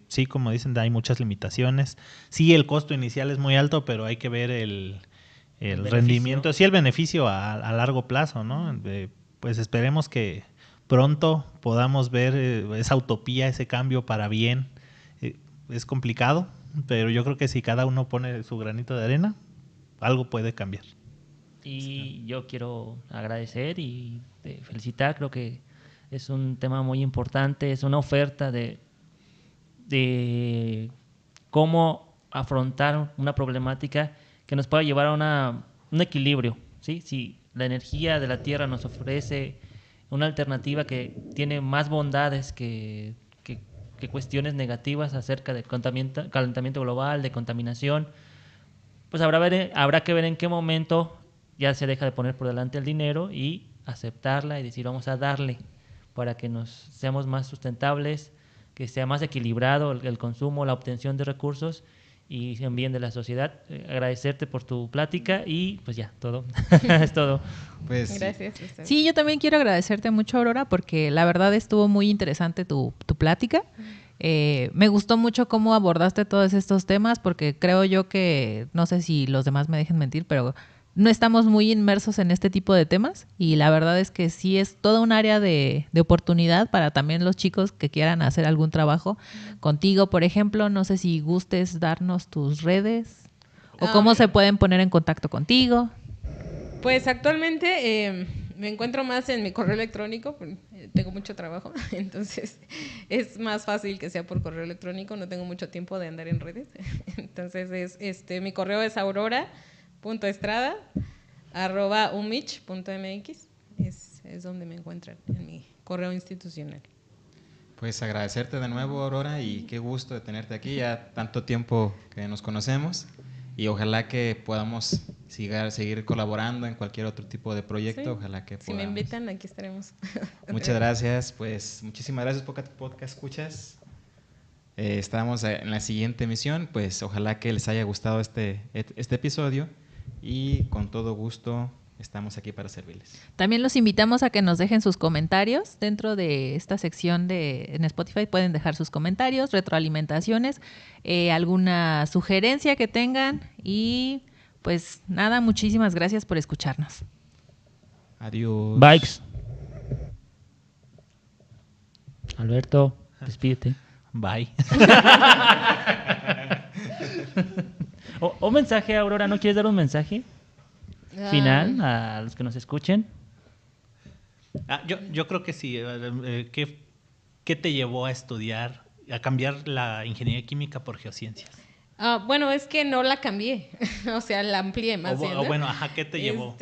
Sí, como dicen, hay muchas limitaciones. Sí, el costo inicial es muy alto, pero hay que ver el rendimiento, sí, el beneficio a largo plazo, ¿no? Pues esperemos que pronto podamos ver esa utopía, ese cambio para bien. Es complicado, pero yo creo que si cada uno pone su granito de arena, algo puede cambiar. Y yo quiero agradecer y felicitar, creo que es un tema muy importante, es una oferta de cómo afrontar una problemática que nos pueda llevar a un equilibrio, ¿sí? Si la energía de la Tierra nos ofrece una alternativa que tiene más bondades que cuestiones negativas acerca de calentamiento global, de contaminación, pues habrá que ver en qué momento ya se deja de poner por delante el dinero y aceptarla y decir vamos a darle para que seamos más sustentables, que sea más equilibrado el consumo, la obtención de recursos y en bien de la sociedad. Agradecerte por tu plática y pues ya, todo. Es todo. Pues, Gracias. Sí, yo también quiero agradecerte mucho, Aurora, porque la verdad estuvo muy interesante tu plática. Me gustó mucho cómo abordaste todos estos temas, porque creo yo que, no sé si los demás me dejen mentir, pero no estamos muy inmersos en este tipo de temas y la verdad es que sí es toda un área de oportunidad para también los chicos que quieran hacer algún trabajo contigo, por ejemplo. No sé si gustes darnos tus redes o cómo se pueden poner en contacto contigo. Pues actualmente me encuentro más en mi correo electrónico, tengo mucho trabajo, entonces es más fácil que sea por correo electrónico, no tengo mucho tiempo de andar en redes. Entonces mi correo es aurora.estrada@umich.mx, es donde me encuentran, en mi correo institucional. Pues agradecerte de nuevo, Aurora, y qué gusto de tenerte aquí, ya tanto tiempo que nos conocemos. Y ojalá que podamos seguir colaborando en cualquier otro tipo de proyecto. Sí. Ojalá que podamos. Si me invitan, aquí estaremos. Muchas gracias. Pues muchísimas gracias, podcast escuchas. Estamos en la siguiente emisión, pues ojalá que les haya gustado este episodio y con todo gusto estamos aquí para servirles. También los invitamos a que nos dejen sus comentarios dentro de esta sección en Spotify. Pueden dejar sus comentarios, retroalimentaciones, alguna sugerencia que tengan y pues nada, muchísimas gracias por escucharnos. Adiós. Bikes. Alberto, despídete. Bye. Un mensaje, Aurora, ¿no quieres dar un mensaje final a los que nos escuchen? Yo creo que sí. ¿Qué te llevó a estudiar, a cambiar la ingeniería química por geociencias? Bueno, es que no la cambié, o sea, la amplié más bien, ¿no? Bueno, ¿qué te llevó?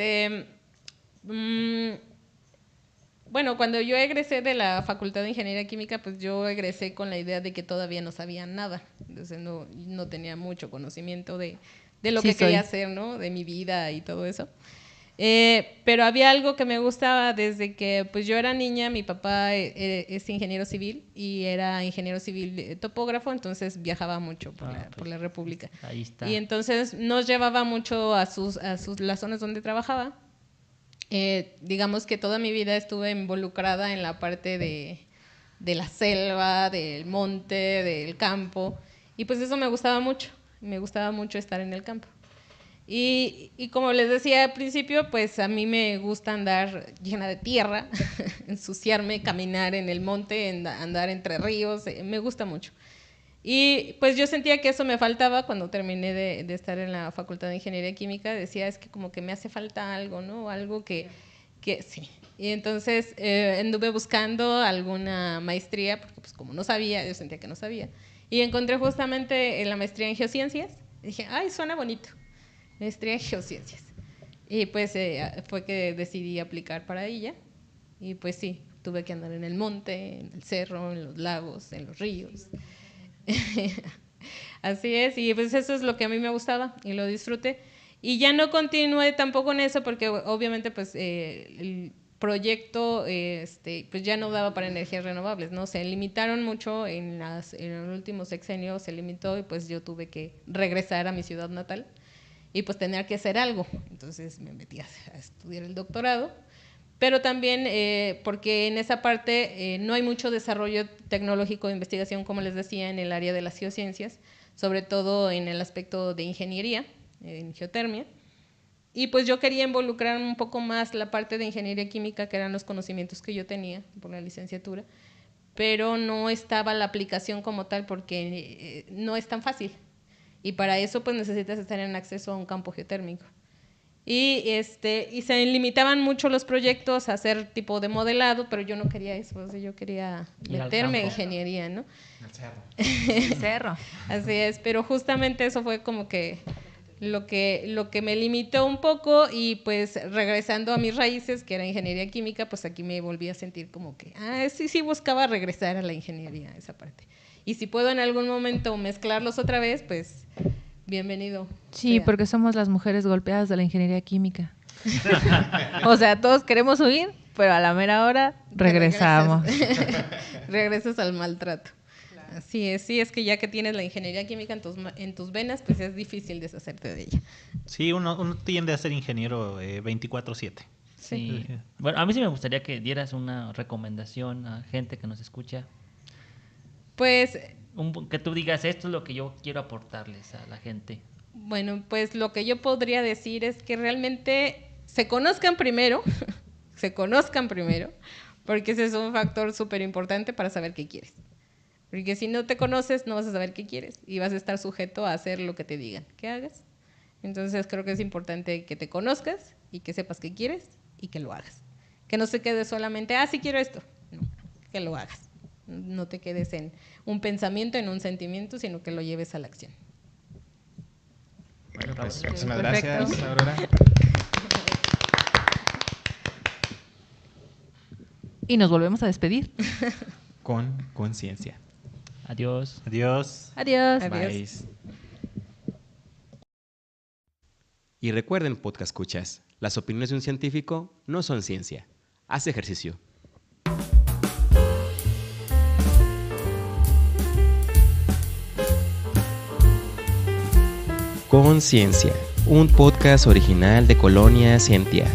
Bueno, cuando yo egresé de la Facultad de Ingeniería Química, pues yo egresé con la idea de que todavía no sabía nada. Entonces no tenía mucho conocimiento de lo que quería hacer, ¿no? De mi vida y todo eso. Pero había algo que me gustaba desde que pues yo era niña. Mi papá es ingeniero civil y era ingeniero civil topógrafo, entonces viajaba mucho por la República. Ahí está. Y entonces nos llevaba mucho a las zonas donde trabajaba. Digamos que toda mi vida estuve involucrada en la parte de la selva, del monte, del campo, y pues eso me gustaba mucho estar en el campo. Y como les decía al principio, pues a mí me gusta andar llena de tierra, ensuciarme, caminar en el monte, andar entre ríos, me gusta mucho. Y pues yo sentía que eso me faltaba cuando terminé de estar en la Facultad de Ingeniería Química. Decía, es que como que me hace falta algo, ¿no? Algo que sí. Y entonces anduve buscando alguna maestría, porque pues como no sabía, yo sentía que no sabía. Y encontré justamente la maestría en geociencias. Y dije, ay, suena bonito, maestría en geociencias. Y pues fue que decidí aplicar para ella. Y pues sí, tuve que andar en el monte, en el cerro, en los lagos, en los ríos. Así es, y pues eso es lo que a mí me gustaba y lo disfruté. Y ya no continué tampoco en eso porque obviamente pues el proyecto pues ya no daba para energías renovables, ¿no? Se limitaron mucho en el último sexenio, se limitó y pues yo tuve que regresar a mi ciudad natal y pues tener que hacer algo. Entonces me metí a estudiar el doctorado. Pero también porque en esa parte no hay mucho desarrollo tecnológico de investigación, como les decía, en el área de las geociencias, sobre todo en el aspecto de ingeniería, en geotermia. Y pues yo quería involucrar un poco más la parte de ingeniería química, que eran los conocimientos que yo tenía por la licenciatura, pero no estaba la aplicación como tal porque no es tan fácil. Y para eso pues necesitas estar en acceso a un campo geotérmico. Y se limitaban mucho los proyectos a hacer tipo de modelado, pero yo no quería eso, o sea, yo quería meterme en ingeniería, ¿no? El cerro. Así es, pero justamente eso fue como que lo que me limitó un poco y pues regresando a mis raíces, que era ingeniería química, pues aquí me volví a sentir como que, sí buscaba regresar a la ingeniería, esa parte. Y si puedo en algún momento mezclarlos otra vez, pues bienvenido. Sí, porque somos las mujeres golpeadas de la ingeniería química. O sea, todos queremos huir, pero a la mera hora regresamos. Regresas al maltrato. Claro. Así es, sí, es que ya que tienes la ingeniería química en tus venas, pues es difícil deshacerte de ella. Sí, uno tiende a ser ingeniero 24/7. Sí. Bueno, a mí sí me gustaría que dieras una recomendación a gente que nos escucha. Pues que tú digas, esto es lo que yo quiero aportarles a la gente. Bueno, pues lo que yo podría decir es que realmente se conozcan primero, porque ese es un factor súper importante para saber qué quieres. Porque si no te conoces, no vas a saber qué quieres y vas a estar sujeto a hacer lo que te digan que hagas. Entonces creo que es importante que te conozcas y que sepas qué quieres y que lo hagas. Que no se quede solamente, sí quiero esto. No, que lo hagas. No te quedes en un pensamiento, en un sentimiento, sino que lo lleves a la acción. Bueno, pues muchísimas gracias, Aurora. Y nos volvemos a despedir. Con conciencia. Adiós. Adiós. Adiós. Bye. Y recuerden, podcast escuchas, las opiniones de un científico no son ciencia. Haz ejercicio. Conciencia, un podcast original de Colonia Scientia.